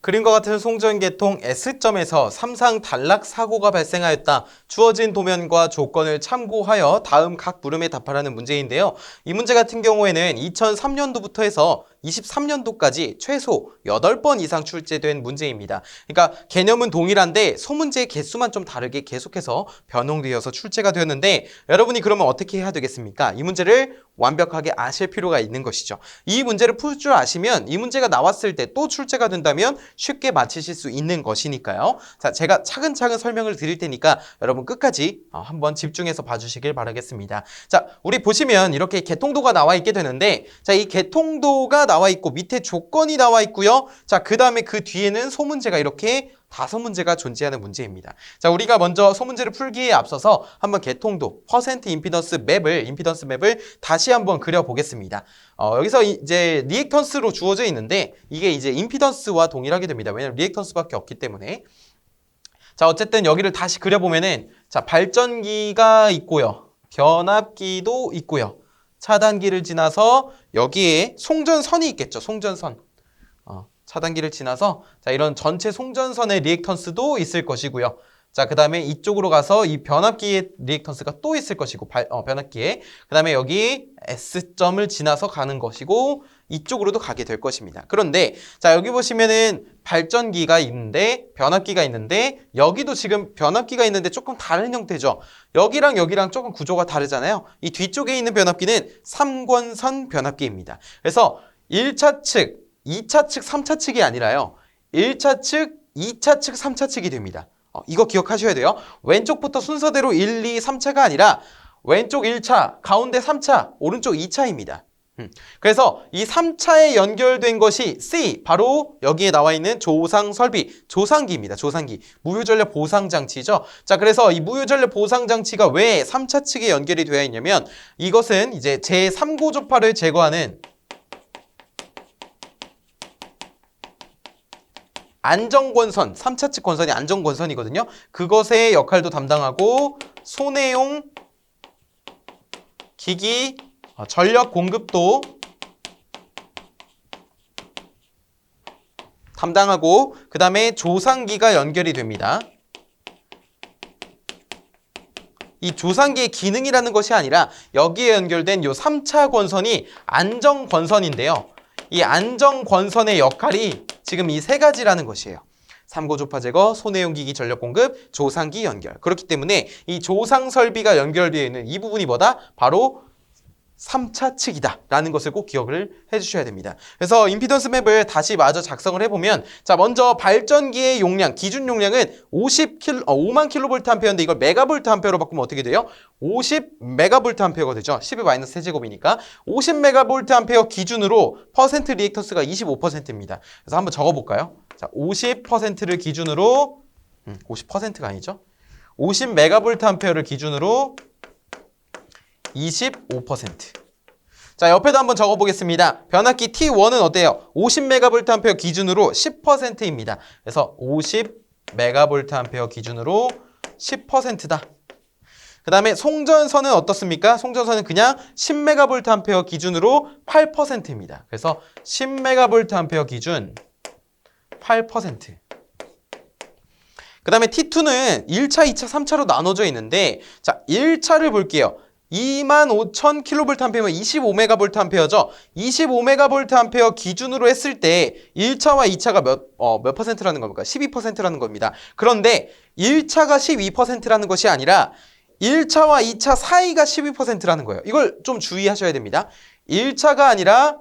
그림과 같은 송전계통 S점에서 삼상 단락 사고가 발생하였다. 주어진 도면과 조건을 참고하여 다음 각 물음에 답하라는 문제인데요. 이 문제 같은 경우에는 2003년도부터 해서 23년도까지 최소 8번 이상 출제된 문제입니다. 그러니까 개념은 동일한데 소문제의 개수만 좀 다르게 계속해서 변형되어서 출제가 되었는데 여러분이 그러면 어떻게 해야 되겠습니까? 이 문제를 완벽하게 아실 필요가 있는 것이죠. 이 문제를 풀 줄 아시면 이 문제가 나왔을 때 또 출제가 된다면 쉽게 맞히실 수 있는 것이니까요. 자, 제가 차근차근 설명을 드릴 테니까 여러분 끝까지 한번 집중해서 봐주시길 바라겠습니다. 자, 우리 보시면 이렇게 개통도가 나와 있게 되는데 자, 이 개통도가 나와 있고 밑에 조건이 나와 있고요. 자, 그 다음에 그 뒤에는 소문제가 이렇게 5문제가 존재하는 문제입니다. 자, 우리가 먼저 소문제를 풀기에 앞서서 한번 개통도, 임피던스 맵을 다시 한번 그려보겠습니다. 여기서 이제 리액턴스로 주어져 있는데 이게 이제 임피던스와 동일하게 됩니다. 왜냐면 리액턴스밖에 없기 때문에. 자, 어쨌든 여기를 다시 그려보면은 자, 발전기가 있고요. 변압기도 있고요. 차단기를 지나서 여기에 송전선이 있겠죠. 송전선. 차단기를 지나서 자, 이런 전체 송전선의 리액턴스도 있을 것이고요. 자, 그 다음에 이쪽으로 가서 이 변압기의 리액턴스가 또 있을 것이고 변압기에 그 다음에 여기 S점을 지나서 가는 것이고 이쪽으로도 가게 될 것입니다. 그런데 자, 여기 보시면은 발전기가 있는데 변압기가 있는데 여기도 지금 변압기가 있는데 조금 다른 형태죠. 여기랑 여기랑 조금 구조가 다르잖아요. 이 뒤쪽에 있는 변압기는 3권선 변압기입니다. 그래서 1차 측, 2차 측, 3차 측이 아니라요. 1차 측, 2차 측, 3차 측이 됩니다. 이거 기억하셔야 돼요. 왼쪽부터 순서대로 1, 2, 3차가 아니라 왼쪽 1차, 가운데 3차, 오른쪽 2차입니다. 그래서 이 3차에 연결된 것이 C, 바로 여기에 나와 있는 조상설비, 조상기입니다. 조상기, 무효전력 보상장치죠. 자, 그래서 이 무효전력 보상장치가 왜 3차 측에 연결이 되어 있냐면 이것은 이제 제3고조파를 제거하는 안정권선, 3차 측 권선이 안정권선이거든요. 그것의 역할도 담당하고 손해용 기기 전력 공급도 담당하고 그 다음에 조상기가 연결이 됩니다. 이 조상기의 기능이라는 것이 아니라 여기에 연결된 요 3차 권선이 안정권선인데요. 이 안정권선의 역할이 지금 이 세 가지라는 것이에요. 3고조파 제거, 손해용기기 전력 공급, 조상기 연결. 그렇기 때문에 이 조상 설비가 연결되어 있는 이 부분이 뭐다? 바로 3차 측이다 라는 것을 꼭 기억을 해주셔야 됩니다. 그래서 임피던스 맵을 다시 마저 작성을 해보면 자, 먼저 발전기의 용량, 기준 용량은 5만 킬로볼트 암페어인데 이걸 메가볼트 암페어로 바꾸면 어떻게 돼요? 50 메가볼트 암페어가 되죠. 12 마이너스 세제곱이니까 50 메가볼트 암페어 기준으로 퍼센트 리액턴스가 25%입니다. 그래서 한번 적어볼까요? 자, 50%를 기준으로 50%가 아니죠. 50 메가볼트 암페어를 기준으로 25%. 자, 옆에도 한번 적어보겠습니다. 변압기 T1은 어때요? 50메가볼트암페어 기준으로 10%입니다. 그래서 50메가볼트암페어 기준으로 10%다. 그 다음에 송전선은 어떻습니까? 송전선은 그냥 10메가볼트암페어 기준으로 8%입니다. 그래서 10메가볼트암페어 기준 8%. 그 다음에 T2는 1차, 2차, 3차로 나눠져 있는데 자, 1차를 볼게요. 25,000kVA면 25메가볼트암페어죠. 25메가볼트암페어 기준으로 했을 때 1차와 2차가 몇 퍼센트라는 겁니까? 12%라는 겁니다. 그런데 1차가 12%라는 것이 아니라 1차와 2차 사이가 12%라는 거예요. 이걸 좀 주의하셔야 됩니다. 1차가 아니라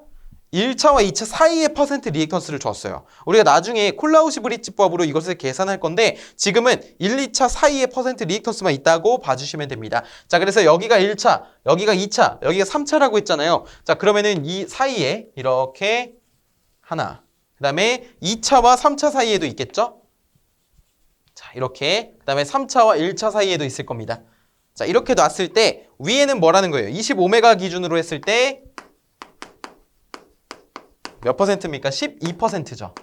1차와 2차 사이의 퍼센트 리액턴스를 줬어요. 우리가 나중에 콜라우시 브릿지법으로 이것을 계산할 건데 지금은 1, 2차 사이의 퍼센트 리액턴스만 있다고 봐주시면 됩니다. 자, 그래서 여기가 1차, 여기가 2차, 여기가 3차라고 했잖아요. 자, 그러면은 이 사이에 이렇게 하나, 그 다음에 2차와 3차 사이에도 있겠죠? 자, 이렇게 그 다음에 3차와 1차 사이에도 있을 겁니다. 자, 이렇게 놨을 때 위에는 뭐라는 거예요? 25메가 기준으로 했을 때 몇 퍼센트입니까? 12%죠.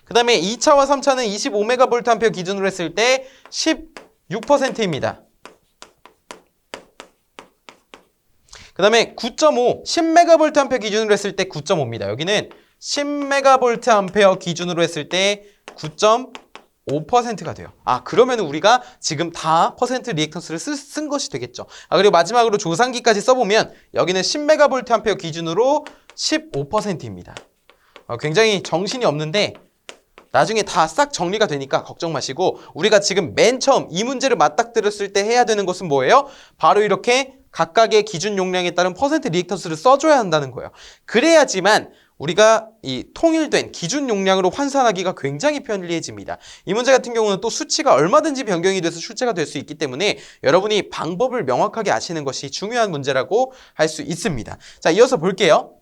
그 다음에 2차와 3차는 25메가볼트암페어 기준으로 했을 때 16%입니다. 그 다음에 9.5, 10메가볼트암페어 기준으로 했을 때 9.5입니다. 여기는 10MVA 기준으로 했을 때 9.5%가 돼요. 그러면 우리가 지금 다 퍼센트 리액턴스를 쓴 것이 되겠죠. 그리고 마지막으로 조상기까지 써보면 여기는 10MVA 기준으로 15%입니다. 굉장히 정신이 없는데 나중에 다 싹 정리가 되니까 걱정 마시고, 우리가 지금 맨 처음 이 문제를 맞닥뜨렸을 때 해야 되는 것은 뭐예요? 바로 이렇게 각각의 기준 용량에 따른 퍼센트 리액턴스를 써줘야 한다는 거예요. 그래야지만 우리가 이 통일된 기준 용량으로 환산하기가 굉장히 편리해집니다. 이 문제 같은 경우는 또 수치가 얼마든지 변경이 돼서 출제가 될 수 있기 때문에 여러분이 방법을 명확하게 아시는 것이 중요한 문제라고 할 수 있습니다. 자, 이어서 볼게요.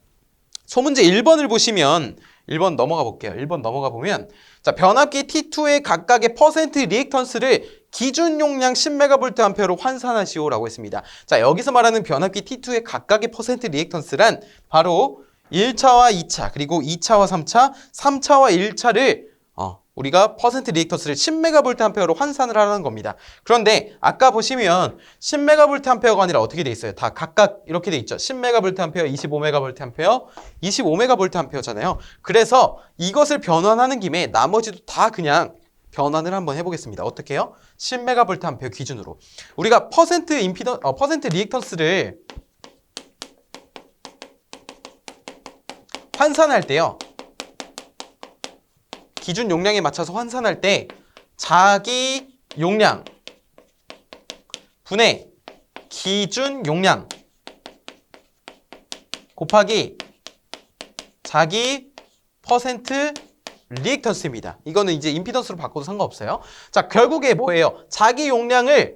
소문제 1번을 보시면 1번 넘어가 볼게요. 1번 넘어가 보면 자, 변압기 T2의 각각의 퍼센트 리액턴스를 기준 용량 10MVA로 환산하시오라고 했습니다. 자, 여기서 말하는 변압기 T2의 각각의 퍼센트 리액턴스란 바로 1차와 2차, 그리고 2차와 3차, 3차와 1차를 우리가 퍼센트 리액턴스를 10MVA로 환산을 하라는 겁니다. 그런데 아까 보시면 10MVA가 아니라 어떻게 돼 있어요? 다 각각 이렇게 돼 있죠. 10MVA, 25MVA, 25MVA잖아요. 그래서 이것을 변환하는 김에 나머지도 다 그냥 변환을 한번 해보겠습니다. 어떻게 해요? 10MVA 기준으로 우리가 퍼센트 리액턴스를 환산할 때요, 기준 용량에 맞춰서 환산할 때 자기 용량 분의 기준 용량 곱하기 자기 퍼센트 리액턴스입니다. 이거는 이제 임피던스로 바꿔도 상관없어요. 자, 결국에 뭐예요? 자기 용량에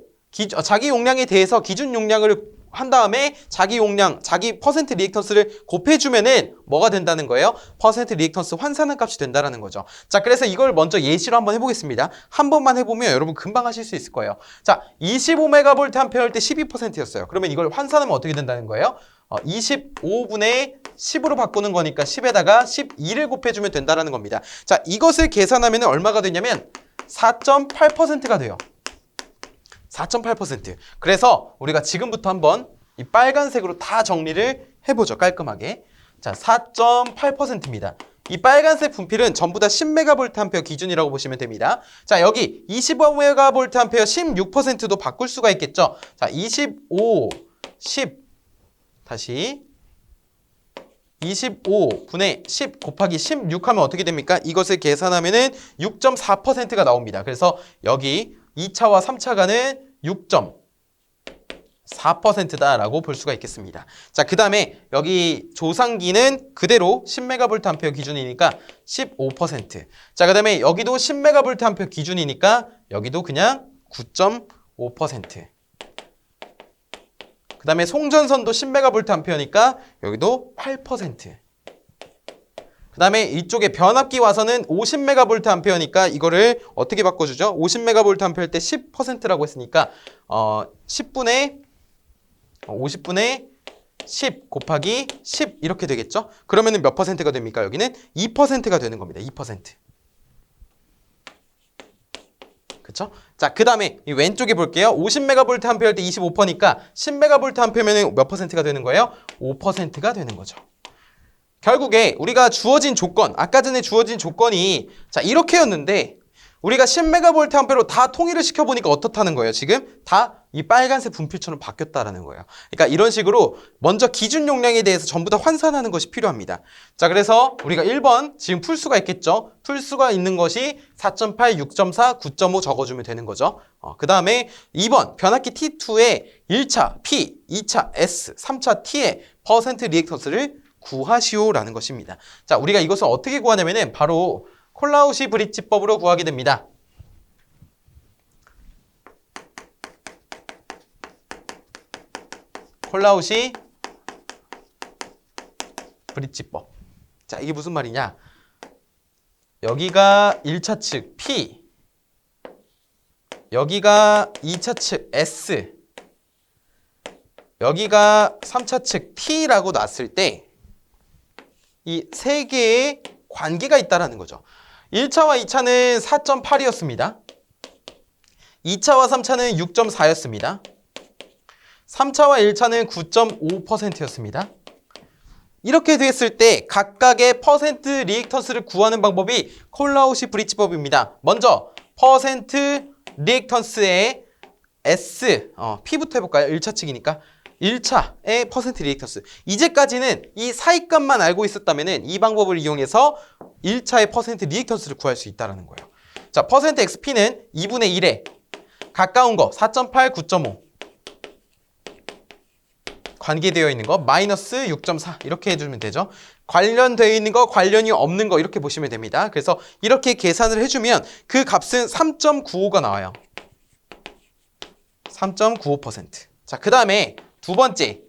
대해서 기준 용량을 한 다음에 자기 용량, 자기 퍼센트 리액턴스를 곱해주면은 뭐가 된다는 거예요? 퍼센트 리액턴스 환산한 값이 된다는 거죠. 자, 그래서 이걸 먼저 예시로 한번 해보겠습니다. 한 번만 해보면 여러분 금방 하실 수 있을 거예요. 자, 25MVA 할 때 12%였어요. 그러면 이걸 환산하면 어떻게 된다는 거예요? 25분의 10으로 바꾸는 거니까 10에다가 12를 곱해주면 된다는 겁니다. 자, 이것을 계산하면 얼마가 되냐면 4.8%가 돼요. 4.8%. 그래서 우리가 지금부터 한번 이 빨간색으로 다 정리를 해보죠. 깔끔하게. 자, 4.8%입니다. 이 빨간색 분필은 전부 다 10MVA 기준이라고 보시면 됩니다. 자, 여기 25MVA 16%도 바꿀 수가 있겠죠. 자, 25, 10 다시 25분의 10 곱하기 16 하면 어떻게 됩니까? 이것을 계산하면은 6.4%가 나옵니다. 그래서 여기 2차와 3차간은 6.4%다라고 볼 수가 있겠습니다. 자, 그 다음에 여기 조상기는 그대로 10MVA 기준이니까 15%. 자, 그 다음에 여기도 10MVA 기준이니까 여기도 그냥 9.5%. 그 다음에 송전선도 10MVA니까 여기도 8%. 그 다음에 이쪽에 변압기 와서는 50MVA니까 이거를 어떻게 바꿔주죠? 50MVA 할 때 10%라고 했으니까 50분의 10 곱하기 10 이렇게 되겠죠? 그러면은 몇 퍼센트가 됩니까? 여기는 2%가 되는 겁니다. 2%. 그쵸? 자, 그 다음에 이 왼쪽에 볼게요. 50MVA 할 때 25%니까 10MVA면 몇 퍼센트가 되는 거예요? 5%가 되는 거죠. 결국에 우리가 주어진 조건, 아까 전에 주어진 조건이 자, 이렇게였는데 우리가 10MVA로 다 통일을 시켜보니까 어떻다는 거예요? 지금 다 이 빨간색 분필처럼 바뀌었다라는 거예요. 그러니까 이런 식으로 먼저 기준 용량에 대해서 전부 다 환산하는 것이 필요합니다. 자, 그래서 우리가 1번 지금 풀 수가 있겠죠? 풀 수가 있는 것이 4.8, 6.4, 9.5 적어주면 되는 거죠. 그 다음에 2번 변압기 T2의 1차 P, 2차 S, 3차 T의 퍼센트 리액턴스를 구하시오라는 것입니다. 자, 우리가 이것을 어떻게 구하냐면은 바로 콜라우시 브릿지법으로 구하게 됩니다. 콜라우시 브릿지법. 자, 이게 무슨 말이냐? 여기가 1차 측 P, 여기가 2차 측 S, 여기가 3차 측 T라고 놨을 때 이 세 개의 관계가 있다라는 거죠. 1차와 2차는 4.8이었습니다. 2차와 3차는 6.4였습니다. 3차와 1차는 9.5%였습니다. 이렇게 됐을 때 각각의 퍼센트 리액턴스를 구하는 방법이 콜라우시 브리츠법입니다. 먼저 퍼센트 리액턴스의 S, P부터 해볼까요? 1차 측이니까 1차의 퍼센트 리액턴스. 이제까지는 이 사이값만 알고 있었다면 이 방법을 이용해서 1차의 퍼센트 리액턴스를 구할 수 있다는 거예요. 자, 퍼센트 XP는 2분의 1에 가까운 거 4.8, 9.5 관계되어 있는 거 마이너스 6.4 이렇게 해주면 되죠. 관련되어 있는 거, 관련이 없는 거 이렇게 보시면 됩니다. 그래서 이렇게 계산을 해주면 그 값은 3.95가 나와요. 3.95%. 자, 그 다음에 두 번째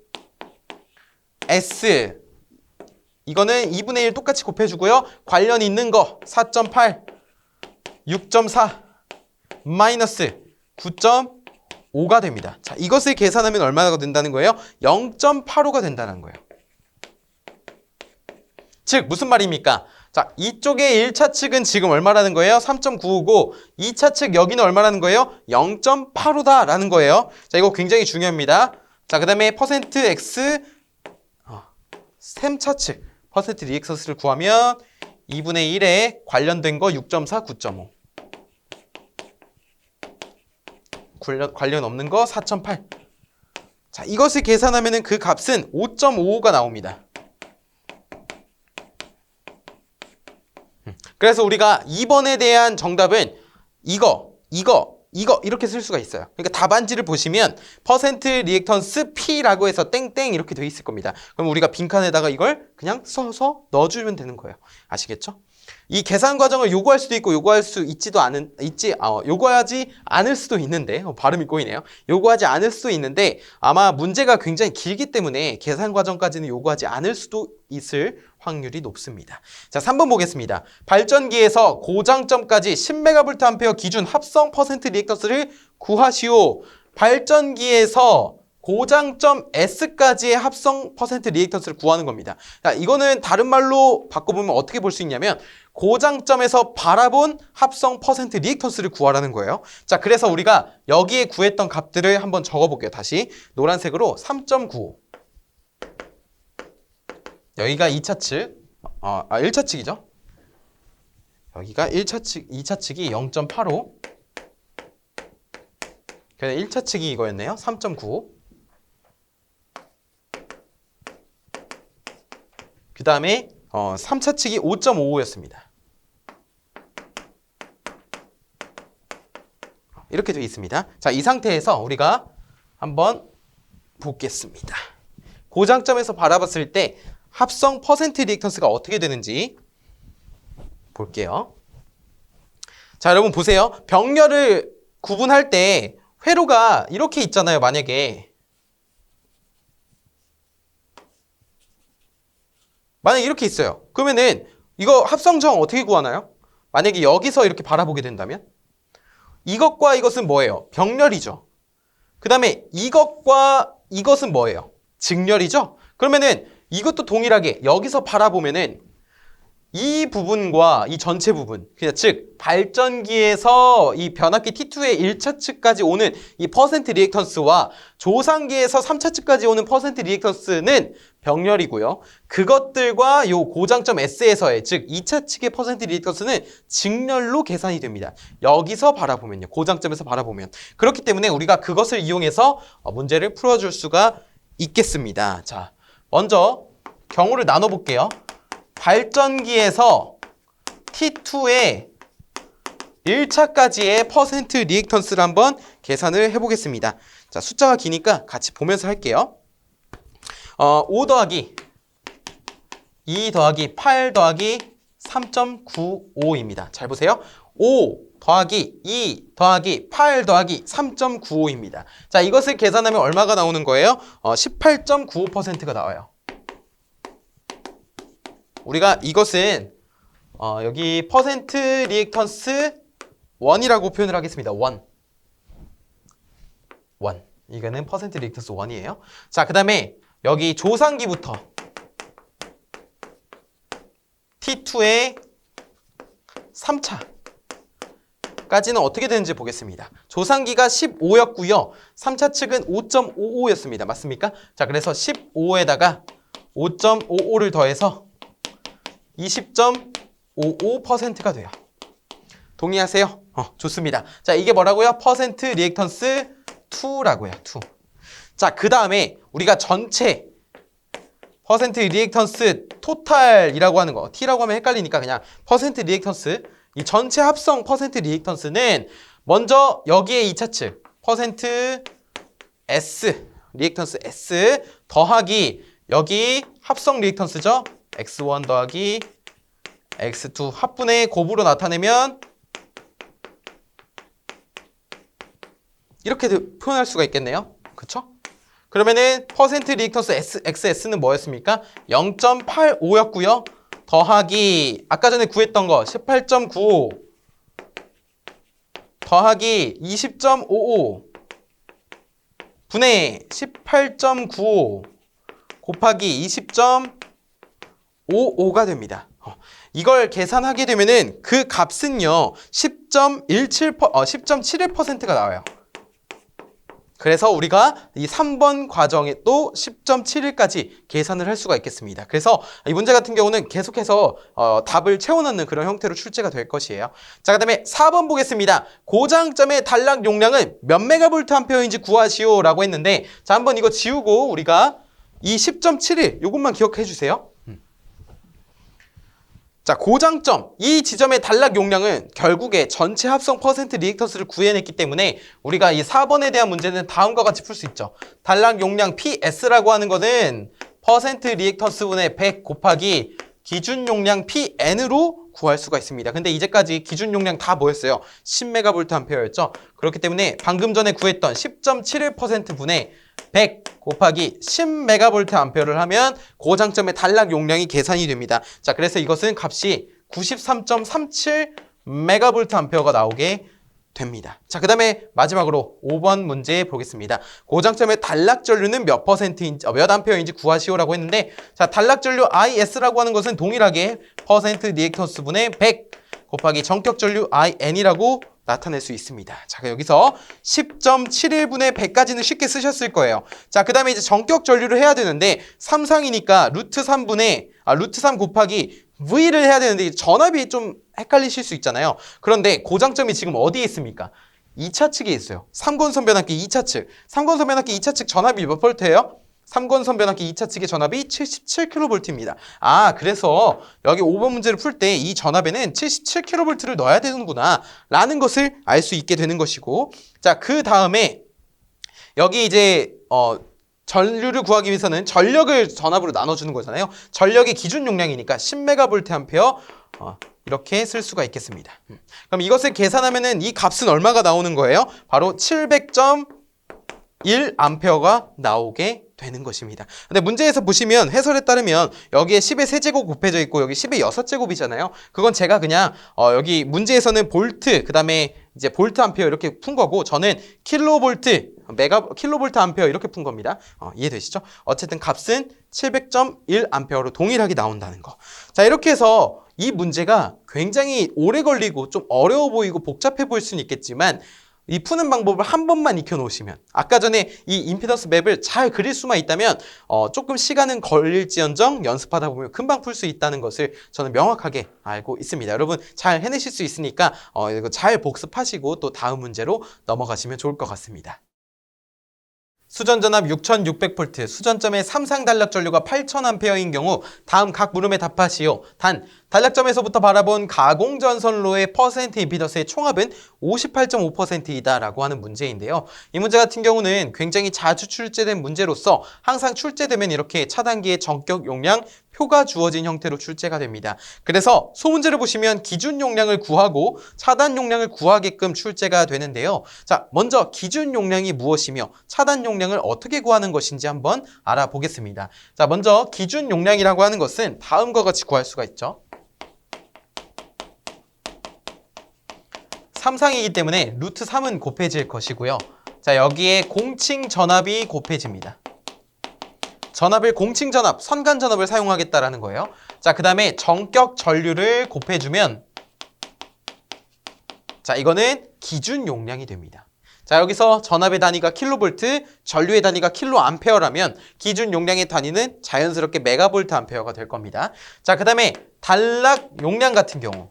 S 이거는 2분의 1 똑같이 곱해주고요. 관련 있는 거 4.8, 6.4 마이너스 9.5가 됩니다. 자, 이것을 계산하면 얼마나 된다는 거예요? 0.85가 된다는 거예요. 즉 무슨 말입니까? 자, 이쪽의 1차 측은 지금 얼마라는 거예요? 3.95고 2차 측 여기는 얼마라는 거예요? 0.85다라는 거예요. 자, 이거 굉장히 중요합니다. 자, 그 다음에 퍼센트 X 3차 측 퍼센트 리액턴스를 구하면 2분의 1에 관련된 거 6.4, 9.5 관련 없는 거 4.8. 자, 이것을 계산하면 그 값은 5.55가 나옵니다. 그래서 우리가 2번에 대한 정답은 이거 이렇게 쓸 수가 있어요. 그러니까 답안지를 보시면 퍼센트 리액턴스 P라고 해서 땡땡 이렇게 돼 있을 겁니다. 그럼 우리가 빈칸에다가 이걸 그냥 써서 넣어주면 되는 거예요. 아시겠죠? 이 계산 과정을 요구할 수도 있고 요구하지 않을 수도 있는데 발음이 꼬이네요. 요구하지 않을 수도 있는데 아마 문제가 굉장히 길기 때문에 계산 과정까지는 요구하지 않을 수도 있을 확률이 높습니다. 자, 3번 보겠습니다. 발전기에서 고장점까지 10MVA 기준 합성 퍼센트 리액턴스를 구하시오. 발전기에서 고장점 S까지의 합성 퍼센트 리액턴스를 구하는 겁니다. 자, 이거는 다른 말로 바꿔보면 어떻게 볼 수 있냐면 고장점에서 바라본 합성 퍼센트 리액턴스를 구하라는 거예요. 자, 그래서 우리가 여기에 구했던 값들을 한번 적어볼게요. 다시 노란색으로 3.95 여기가 2차 측, 1차 측이죠. 여기가 1차 측, 2차 측이 0.85 그래서 1차 측이 이거였네요. 3.95 그 다음에 3차 측이 5.55였습니다. 이렇게 되어 있습니다. 자, 이 상태에서 우리가 한번 보겠습니다. 고장점에서 바라봤을 때 합성 퍼센트 리액턴스가 어떻게 되는지 볼게요. 자, 여러분 보세요. 병렬을 구분할 때 회로가 이렇게 있잖아요. 만약에 이렇게 있어요. 그러면은 이거 합성정 어떻게 구하나요? 만약에 여기서 이렇게 바라보게 된다면 이것과 이것은 뭐예요? 병렬이죠. 그 다음에 이것과 이것은 뭐예요? 직렬이죠. 그러면은 이것도 동일하게 여기서 바라보면은 이 부분과 이 전체 부분, 그냥 즉 발전기에서 이 변압기 T2의 1차 측까지 오는 이 퍼센트 리액턴스와 조상기에서 3차 측까지 오는 퍼센트 리액턴스는 병렬이고요. 그것들과 요 고장점 S에서의 즉 2차 측의 퍼센트 리액턴스는 직렬로 계산이 됩니다. 여기서 바라보면요. 고장점에서 바라보면. 그렇기 때문에 우리가 그것을 이용해서 문제를 풀어줄 수가 있겠습니다. 자, 먼저 경우를 나눠볼게요. 발전기에서 T2의 1차까지의 퍼센트 리액턴스를 한번 계산을 해보겠습니다. 자, 숫자가 기니까 같이 보면서 할게요. 5 더하기 2 더하기 8 더하기 3.95입니다. 잘 보세요. 5 더하기 2 더하기 8 더하기 3.95입니다. 자, 이것을 계산하면 얼마가 나오는 거예요? 18.95%가 나와요. 우리가 이것은 여기 퍼센트 리액턴스 1이라고 표현을 하겠습니다. 1. 이거는 퍼센트 리액턴스 1이에요. 자, 그 다음에 여기 조상기부터 T2의 3차까지는 어떻게 되는지 보겠습니다. 조상기가 15였고요. 3차 측은 5.55였습니다. 맞습니까? 자, 그래서 15에다가 5.55를 더해서 20.55%가 돼요. 동의하세요? 좋습니다. 자, 이게 뭐라고요? 퍼센트 리액턴스 2라고요. 2. 자, 그 다음에 우리가 전체 퍼센트 리액턴스 토탈이라고 하는 거, T라고 하면 헷갈리니까 그냥 퍼센트 리액턴스, 이 전체 합성 퍼센트 리액턴스는 먼저 여기에 이 차트 퍼센트 S, 리액턴스 S 더하기 여기 합성 리액턴스죠? X1 더하기 X2 합분의 곱으로 나타내면 이렇게 표현할 수가 있겠네요. 그쵸? 그러면은 퍼센트 리액턴스 XS는 뭐였습니까? 0.85였고요. 더하기 아까 전에 구했던 거 18.95 더하기 20.55 분의 18.95 곱하기 20.55가 됩니다. 이걸 계산하게 되면은 그 값은요 10.71%가 나와요. 그래서 우리가 이 3번 과정에 또 10.71까지 계산을 할 수가 있겠습니다. 그래서 이 문제 같은 경우는 계속해서 답을 채워넣는 그런 형태로 출제가 될 것이에요. 자, 그 다음에 4번 보겠습니다. 고장점의 단락 용량은 몇 메가볼트 암페어인지 구하시오 라고 했는데, 자, 한번 이거 지우고 우리가 이 10.71 이것만 기억해 주세요. 자, 고장점, 이 지점의 단락 용량은 결국에 전체 합성 퍼센트 리액턴스를 구해냈기 때문에 우리가 이 4번에 대한 문제는 다음과 같이 풀 수 있죠. 단락 용량 PS라고 하는 것은 퍼센트 리액턴스분의 100 곱하기 기준 용량 PN으로 구할 수가 있습니다. 근데 이제까지 기준 용량 다 뭐였어요? 10메가볼트 암페어였죠. 그렇기 때문에 방금 전에 구했던 10.71%분의 100 곱하기 10메가볼트 암페어를 하면 고장점의 단락 용량이 계산이 됩니다. 자, 그래서 이것은 값이 93.37 메가볼트 암페어가 나오게 됩니다. 자, 그 다음에 마지막으로 5번 문제 보겠습니다. 고장점의 단락 전류는 몇 암페어인지 구하시오라고 했는데, 자, 단락 전류 IS라고 하는 것은 동일하게 퍼센트 리액턴스 분의 100 곱하기 전격 전류 IN이라고 나타낼 수 있습니다. 자, 여기서 10.71분의 100까지는 쉽게 쓰셨을 거예요. 자, 그 다음에 이제 전격 전류를 해야 되는데 3상이니까 루트 3 곱하기 V를 해야 되는데 전압이 좀 헷갈리실 수 있잖아요. 그런데 고장점이 지금 어디에 있습니까? 2차 측에 있어요. 삼권선 변압기 2차 측. 삼권선 변압기 2차 측 전압이 몇 볼트예요? 삼권선 변압기 2차 측의 전압이 77kV입니다. 아, 그래서 여기 5번 문제를 풀 때 이 전압에는 77kV를 넣어야 되는구나 라는 것을 알 수 있게 되는 것이고, 자, 그 다음에 여기 이제 전류를 구하기 위해서는 전력을 전압으로 나눠주는 거잖아요. 전력의 기준 용량이니까 10메가볼트 암페어 이렇게 쓸 수가 있겠습니다. 그럼 이것을 계산하면은 이 값은 얼마가 나오는 거예요? 바로 700.1 암페어가 나오게 되는 것입니다. 근데 문제에서 보시면 해설에 따르면 여기에 10의 세제곱 곱해져 있고 여기 10의 6제곱이잖아요. 그건 제가 그냥 여기 문제에서는 볼트, 그 다음에 이제 볼트 암페어 이렇게 푼 거고, 저는 킬로볼트, 킬로볼트 암페어 이렇게 푼 겁니다. 이해되시죠? 어쨌든 값은 700.1 암페어로 동일하게 나온다는 거. 자, 이렇게 해서 이 문제가 굉장히 오래 걸리고 좀 어려워 보이고 복잡해 보일 수는 있겠지만, 이 푸는 방법을 한 번만 익혀 놓으시면, 아까 전에 이 임피던스 맵을 잘 그릴 수만 있다면 조금 시간은 걸릴지언정 연습하다 보면 금방 풀 수 있다는 것을 저는 명확하게 알고 있습니다. 여러분 잘 해내실 수 있으니까 이거 잘 복습하시고 또 다음 문제로 넘어가시면 좋을 것 같습니다. 수전전압 6600V, 수전점의 3상 단락 전류가 8000A인 경우 다음 각 물음에 답하시오. 단, 단락점에서부터 바라본 가공전선로의 퍼센트 임피던스의 총합은 58.5%이다 라고 하는 문제인데요. 이 문제 같은 경우는 굉장히 자주 출제된 문제로서 항상 출제되면 이렇게 차단기의 전격 용량 표가 주어진 형태로 출제가 됩니다. 그래서 소문제를 보시면 기준 용량을 구하고 차단 용량을 구하게끔 출제가 되는데요. 자, 먼저 기준 용량이 무엇이며 차단 용량을 어떻게 구하는 것인지 한번 알아보겠습니다. 자, 먼저 기준 용량이라고 하는 것은 다음과 같이 구할 수가 있죠. 3상이기 때문에 루트 3은 곱해질 것이고요. 자, 여기에 공칭 전압이 곱해집니다. 전압을 공칭 전압, 선간 전압을 사용하겠다라는 거예요. 자, 그 다음에 전격 전류를 곱해주면, 자, 이거는 기준 용량이 됩니다. 자, 여기서 전압의 단위가 킬로볼트, 전류의 단위가 킬로암페어라면 기준 용량의 단위는 자연스럽게 메가볼트 암페어가 될 겁니다. 자, 그 다음에 단락 용량 같은 경우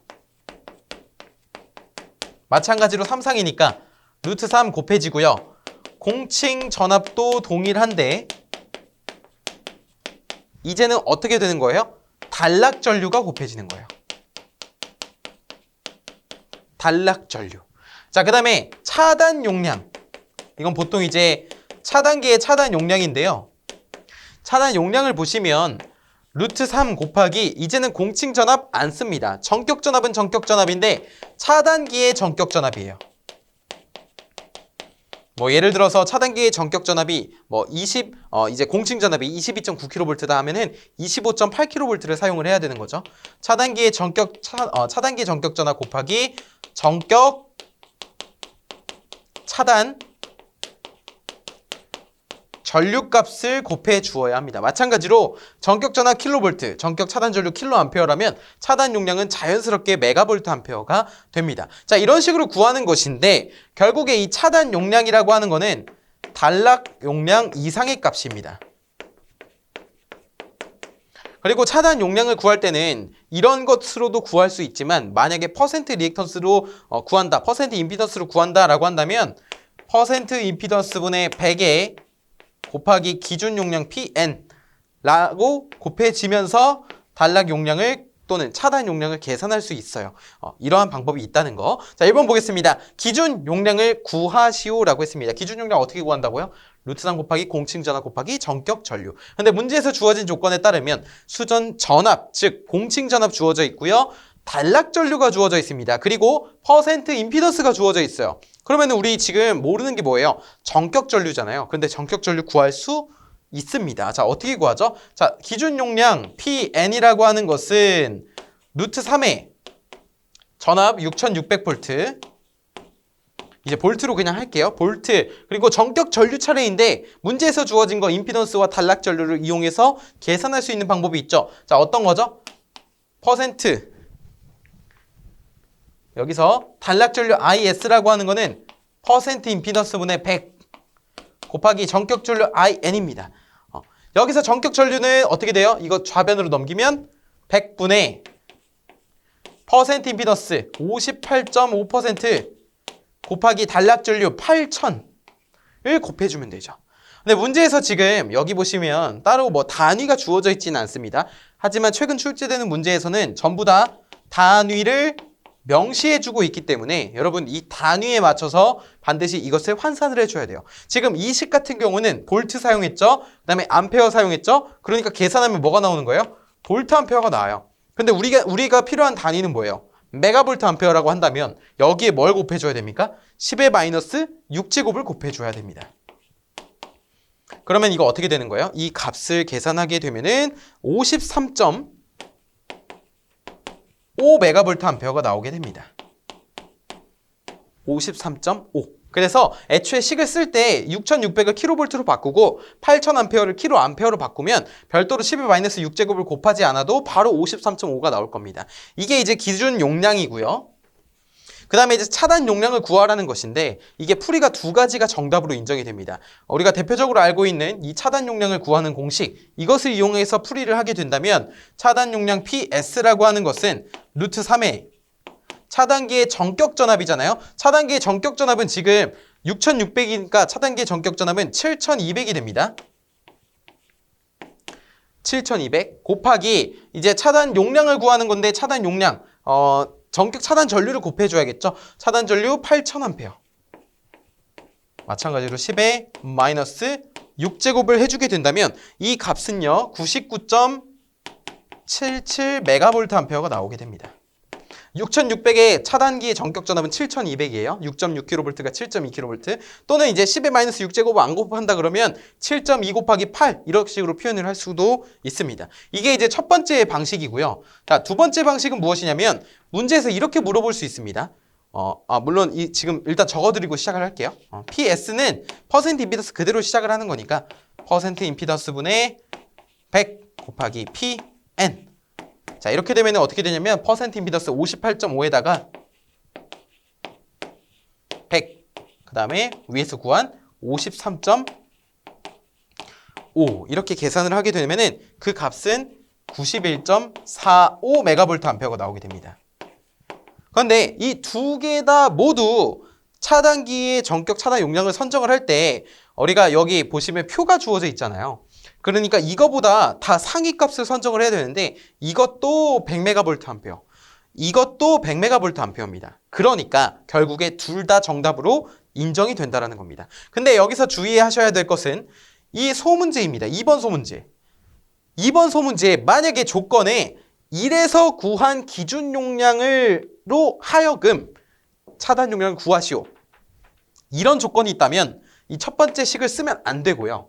마찬가지로 3상이니까 루트 3 곱해지고요. 공칭 전압도 동일한데 이제는 어떻게 되는 거예요? 단락 전류가 곱해지는 거예요. 단락 전류. 자, 그 다음에 차단 용량. 이건 보통 이제 차단기의 차단 용량인데요. 차단 용량을 보시면 루트 3 곱하기 이제는 공칭 전압 안 씁니다. 전격 전압은 전격 전압인데 차단기의 전격 전압이에요. 뭐 예를 들어서 차단기의 전격 전압이 이제 공칭 전압이 22.9kV다 하면은 25.8kV를 사용을 해야 되는 거죠. 차단기의 전격 전압 곱하기 전격 차단 전류값을 곱해 주어야 합니다. 마찬가지로 전격 전압 킬로볼트, 전격 차단 전류 킬로암페어라면 차단 용량은 자연스럽게 메가볼트 암페어가 됩니다. 자, 이런 식으로 구하는 것인데 결국에 이 차단 용량이라고 하는 거는 단락 용량 이상의 값입니다. 그리고 차단 용량을 구할 때는 이런 것으로도 구할 수 있지만 만약에 퍼센트 리액턴스로 구한다, 퍼센트 임피던스로 구한다라고 한다면 퍼센트 임피던스 분의 100에 곱하기 기준 용량 PN라고 곱해지면서 단락 용량을 또는 차단 용량을 계산할 수 있어요. 이러한 방법이 있다는 거. 자, 1번 보겠습니다. 기준 용량을 구하시오라고 했습니다. 기준 용량 어떻게 구한다고요? 루트 3 곱하기 공칭 전압 곱하기 전격 전류. 근데 문제에서 주어진 조건에 따르면 수전 전압, 즉 공칭 전압 주어져 있고요. 단락 전류가 주어져 있습니다. 그리고 퍼센트 임피던스가 주어져 있어요. 그러면 우리 지금 모르는 게 뭐예요? 전격 전류잖아요. 근데 전격 전류 구할 수 있습니다. 자, 어떻게 구하죠? 자, 기준 용량 PN이라고 하는 것은 루트 3의 전압 6600V, 이제 볼트로 그냥 할게요. 볼트, 그리고 전격 전류 차례인데 문제에서 주어진 거 임피던스와 단락 전류를 이용해서 계산할 수 있는 방법이 있죠. 자, 어떤 거죠? 퍼센트, 여기서 단락 전류 IS라고 하는 거는 퍼센트 임피던스 분의 100 곱하기 전격 전류 IN입니다. 여기서 전격 전류는 어떻게 돼요? 이거 좌변으로 넘기면 100분의 퍼센트 임피던스 58.5% 곱하기 단락 전류 8000을 곱해주면 되죠. 근데 문제에서 지금 여기 보시면 따로 뭐 단위가 주어져 있지는 않습니다. 하지만 최근 출제되는 문제에서는 전부 다 단위를 명시해주고 있기 때문에 여러분 이 단위에 맞춰서 반드시 이것을 환산을 해줘야 돼요. 지금 이 식 같은 경우는 볼트 사용했죠. 그 다음에 암페어 사용했죠. 그러니까 계산하면 뭐가 나오는 거예요? 볼트 암페어가 나와요. 근데 우리가 필요한 단위는 뭐예요? 메가볼트 암페어라고 한다면 여기에 뭘 곱해줘야 됩니까? 10의 마이너스 6제곱을 곱해줘야 됩니다. 그러면 이거 어떻게 되는 거예요? 이 값을 계산하게 되면은 53.5메가볼트 암페어가 나오게 됩니다. 53.5. 그래서 애초에 식을 쓸 때 6600을 킬로볼트로 바꾸고 8000암페어를 킬로암페어로 바꾸면 별도로 10의 마이너스 6제곱을 곱하지 않아도 바로 53.5가 나올 겁니다. 이게 이제 기준 용량이고요. 그 다음에 이제 차단 용량을 구하라는 것인데 이게 풀이가 두 가지가 정답으로 인정이 됩니다. 우리가 대표적으로 알고 있는 이 차단 용량을 구하는 공식, 이것을 이용해서 풀이를 하게 된다면 차단 용량 PS라고 하는 것은 루트 3의 차단기의 전격 전압이잖아요. 차단기의 전격 전압은 지금 6600이니까 차단기의 전격 전압은 7200이 됩니다. 7200 곱하기 이제 차단 용량을 구하는 건데 차단 용량 전격 차단 전류를 곱해줘야겠죠. 차단 전류 8000A. 마찬가지로 10의 마이너스 6제곱을 해주게 된다면 이 값은요 99.77메가볼트 암페어가 나오게 됩니다. 6600의 차단기의 전격 전압은 7200이에요. 6.6kV가 7.2kV 또는 이제 10의 마이너스 6제곱을 안 곱한다 그러면 7.2 곱하기 8 이런 식으로 표현을 할 수도 있습니다. 이게 이제 첫 번째 방식이고요. 자, 두 번째 방식은 무엇이냐면 문제에서 이렇게 물어볼 수 있습니다. 물론 지금 일단 적어드리고 시작을 할게요. PS는 퍼센트 임피던스 그대로 시작을 하는 거니까 퍼센트 임피던스 분의 100 곱하기 PN. 자, 이렇게 되면 어떻게 되냐면 퍼센트 임피던스 58.5에다가 100 그 다음에 위에서 구한 53.5 이렇게 계산을 하게 되면은 그 값은 91.45 메가볼트 암페어가 나오게 됩니다. 그런데 이 두 개 다 모두 차단기의 전격 차단 용량을 선정을 할 때 우리가 여기 보시면 표가 주어져 있잖아요. 그러니까 이거보다 다 상위 값을 선정을 해야 되는데 이것도 100메가볼트 암페어, 이것도 100메가볼트 암페어입니다. 그러니까 결국에 둘 다 정답으로 인정이 된다는 겁니다. 근데 여기서 주의하셔야 될 것은 이 소문제입니다. 2번 소문제. 2번 소문제에 만약에 조건에 1에서 구한 기준 용량으로 하여금 차단 용량을 구하시오. 이런 조건이 있다면 이 첫 번째 식을 쓰면 안 되고요.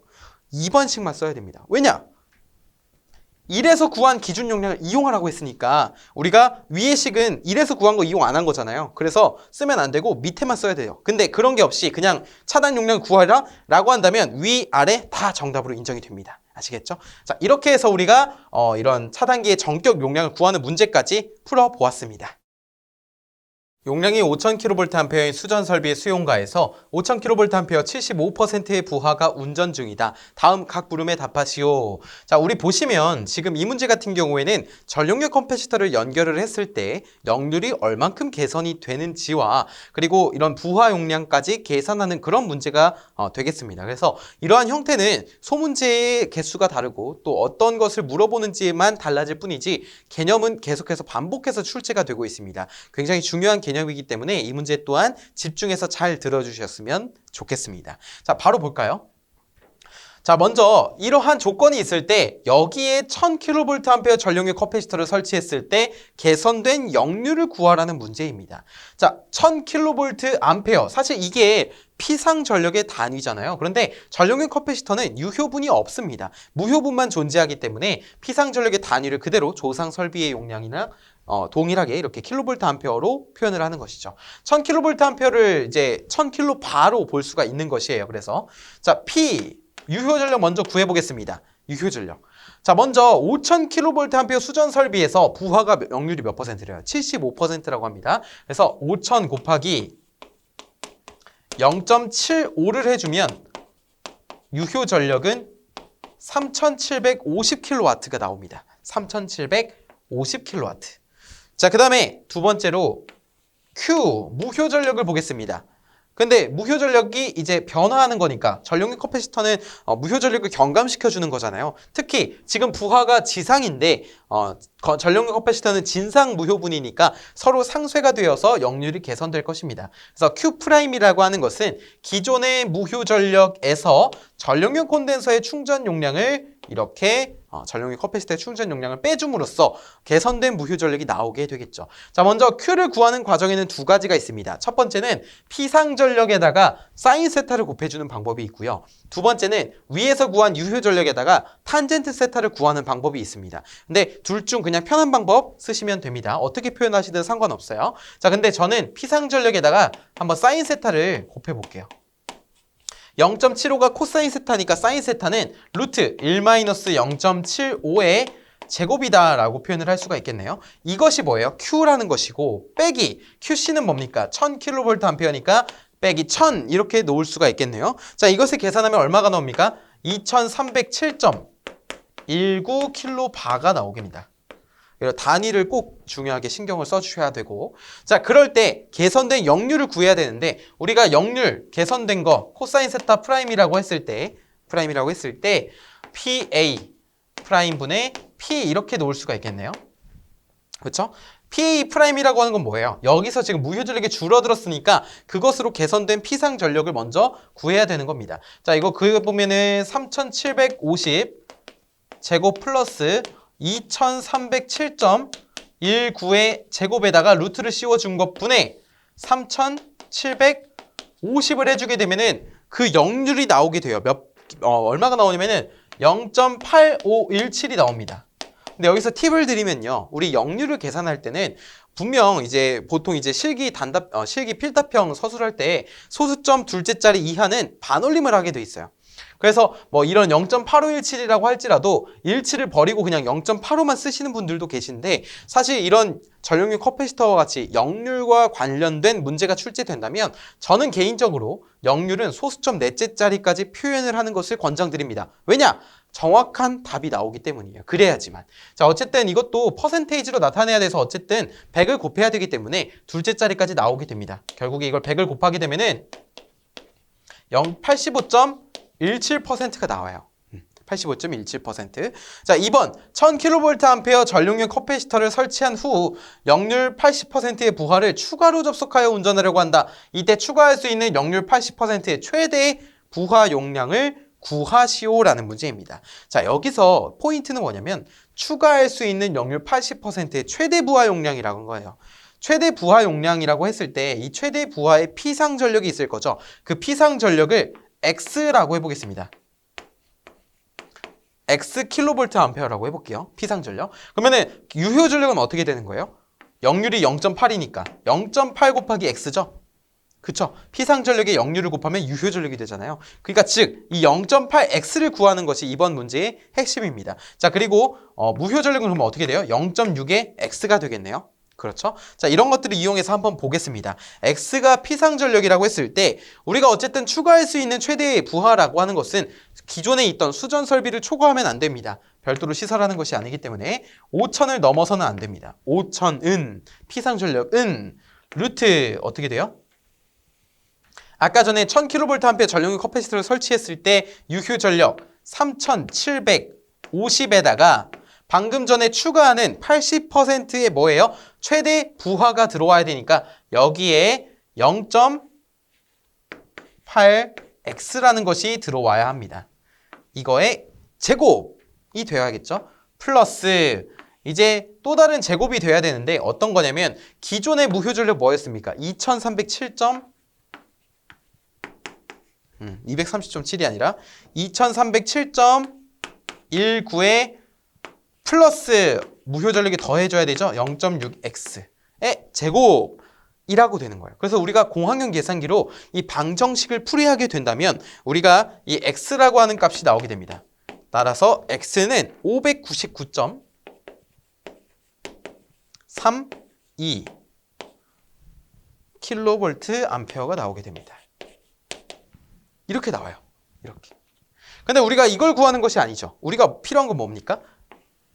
2번 식만 써야 됩니다. 왜냐? 1에서 구한 기준 용량을 이용하라고 했으니까 우리가 위의 식은 1에서 구한 거 이용 안 한 거잖아요. 그래서 쓰면 안 되고 밑에만 써야 돼요. 근데 그런 게 없이 그냥 차단 용량을 구하라 라고 한다면 위, 아래 다 정답으로 인정이 됩니다. 아시겠죠? 자, 이렇게 해서 우리가 이런 차단기의 전격 용량을 구하는 문제까지 풀어보았습니다. 용량이 5000kVA인 수전 설비의 수용가에서 5000kVA 75%의 부하가 운전 중이다. 다음 각 물음에 답하시오. 자, 우리 보시면 지금 이 문제 같은 경우에는 전력률 컴패시터를 연결을 했을 때 역률이 얼만큼 개선이 되는지와 그리고 이런 부하 용량까지 계산하는 그런 문제가 되겠습니다. 그래서 이러한 형태는 소문제의 개수가 다르고 또 어떤 것을 물어보는지만 달라질 뿐이지 개념은 계속해서 반복해서 출제가 되고 있습니다. 굉장히 중요한 개념이기 때문에 이 문제 또한 집중해서 잘 들어주셨으면 좋겠습니다. 자, 바로 볼까요? 자, 먼저 이러한 조건이 있을 때 여기에 1000kVA 전력률 커패시터를 설치했을 때 개선된 역률을 구하라는 문제입니다. 자, 1000kVA 사실 이게 피상 전력의 단위잖아요. 그런데 전력률 커패시터는 유효분이 없습니다. 무효분만 존재하기 때문에 피상 전력의 단위를 그대로 조상 설비의 용량이나 동일하게 이렇게 킬로볼트 암페어로 표현을 하는 것이죠. 1000kVA 암페어를 이제 1000kVA로 볼 수가 있는 것이에요. 그래서 자, P 유효 전력 먼저 구해 보겠습니다. 유효 전력. 자, 먼저 5000kVA 암페어 수전 설비에서 부하가 역률이 몇 퍼센트래요? 75%라고 합니다. 그래서 5000 곱하기 0.75를 해주면 유효 전력은 3750kW가 나옵니다. 3750kW. 자, 그 다음에 두 번째로 Q, 무효 전력을 보겠습니다. 근데 무효 전력이 이제 변화하는 거니까 전력률 커패시터는 무효 전력을 경감시켜주는 거잖아요. 특히 지금 부하가 지상인데 전력률 커패시터는 진상 무효분이니까 서로 상쇄가 되어서 역률이 개선될 것입니다. 그래서 Q'이라고 하는 것은 기존의 무효 전력에서 전력률 콘덴서의 충전 용량을 이렇게 전력률 커패시터의 충전 용량을 빼줌으로써 개선된 무효 전력이 나오게 되겠죠. 자, 먼저 Q를 구하는 과정에는 두 가지가 있습니다. 첫 번째는 피상 전력에다가 사인 세타를 곱해주는 방법이 있고요. 두 번째는 위에서 구한 유효 전력에다가 탄젠트 세타를 구하는 방법이 있습니다. 근데 둘 중 그냥 편한 방법 쓰시면 됩니다. 어떻게 표현하시든 상관없어요. 자, 근데 저는 피상 전력에다가 한번 사인 세타를 곱해볼게요. 0.75가 코사인 세타니까 사인 세타는 루트 1-0.75의 제곱이다 라고 표현을 할 수가 있겠네요. 이것이 뭐예요? Q라는 것이고 빼기 QC는 뭡니까? 1000kVA니까 빼기 1000 이렇게 놓을 수가 있겠네요. 자, 이것을 계산하면 얼마가 나옵니까? 2307.19kVA가 나오겠습니다. 단위를 꼭 중요하게 신경을 써주셔야 되고, 자, 그럴 때 개선된 역률을 구해야 되는데 우리가 역률 개선된 거 코사인 세타 프라임이라고 했을 때 PA 프라임분의 P 이렇게 놓을 수가 있겠네요. 그렇죠? PA 프라임이라고 하는 건 뭐예요? 여기서 지금 무효 전력이 줄어들었으니까 그것으로 개선된 피상 전력을 먼저 구해야 되는 겁니다. 자, 이거 보면은 3750 제곱 플러스 2307.19의 제곱에다가 루트를 씌워준 것 분에 3750을 해주게 되면은 그 역률이 나오게 돼요. 얼마가 나오냐면은 0.8517이 나옵니다. 근데 여기서 팁을 드리면요. 우리 역률을 계산할 때는 분명 이제 보통 이제 실기 필답형 서술할 때 소수점 둘째 자리 이하는 반올림을 하게 돼 있어요. 그래서 뭐 이런 0.8517이라고 할지라도 17을 버리고 그냥 0.85만 쓰시는 분들도 계신데 사실 이런 전력률 커패시터와 같이 역률과 관련된 문제가 출제된다면 저는 개인적으로 역률은 소수점 넷째 자리까지 표현을 하는 것을 권장드립니다. 왜냐? 정확한 답이 나오기 때문이에요. 그래야지만. 자, 어쨌든 이것도 퍼센테이지로 나타내야 돼서 어쨌든 100을 곱해야 되기 때문에 둘째 자리까지 나오게 됩니다. 결국에 이걸 100을 곱하게 되면은 85.17%가 나와요. 85.17%. 자, 2번 1000kVA 전력률 커패시터를 설치한 후 역률 80%의 부하를 추가로 접속하여 운전하려고 한다. 이때 추가할 수 있는 역률 80%의 최대의 부하 용량을 구하시오라는 문제입니다. 자, 여기서 포인트는 뭐냐면 추가할 수 있는 역률 80%의 최대 부하 용량이라는 거예요. 최대 부하 용량이라고 했을 때 이 최대 부하의 피상 전력이 있을 거죠. 그 피상 전력을 X라고 해보겠습니다. X 킬로볼트 암페어라고 해볼게요. 피상 전력. 그러면은 유효 전력은 어떻게 되는 거예요? 역률이 0.8이니까 0.8 곱하기 X죠. 그쵸? 피상 전력의 역률을 곱하면 유효 전력이 되잖아요. 그러니까 즉 이 0.8x를 구하는 것이 이번 문제의 핵심입니다. 자, 그리고 무효 전력은 그러면 어떻게 돼요? 0.6의 x가 되겠네요. 그렇죠? 자, 이런 것들을 이용해서 한번 보겠습니다. x가 피상 전력이라고 했을 때 우리가 어쨌든 추가할 수 있는 최대의 부하라고 하는 것은 기존에 있던 수전 설비를 초과하면 안 됩니다. 별도로 시설하는 것이 아니기 때문에 5,000을 넘어서는 안 됩니다. 5,000은 피상 전력은 루트 어떻게 돼요? 아까 전에 1000kVA 전력률 커패시터를 설치했을 때 유효 전력 3750에다가 방금 전에 추가하는 80%의 뭐예요? 최대 부하가 들어와야 되니까 여기에 0.8x라는 것이 들어와야 합니다. 이거의 제곱이 되어야겠죠? 플러스 이제 또 다른 제곱이 돼야 되는데 어떤 거냐면 기존의 무효 전력 뭐였습니까? 230.7이 아니라 2307.19에 플러스 무효 전력이 더해줘야 되죠. 0.6x의 제곱이라고 되는 거예요. 그래서 우리가 공학용 계산기로 이 방정식을 풀이하게 된다면 우리가 이 x라고 하는 값이 나오게 됩니다. 따라서 x는 599.32 킬로볼트 암페어가 나오게 됩니다. 이렇게 나와요. 이렇게. 근데 우리가 이걸 구하는 것이 아니죠. 우리가 필요한 건 뭡니까?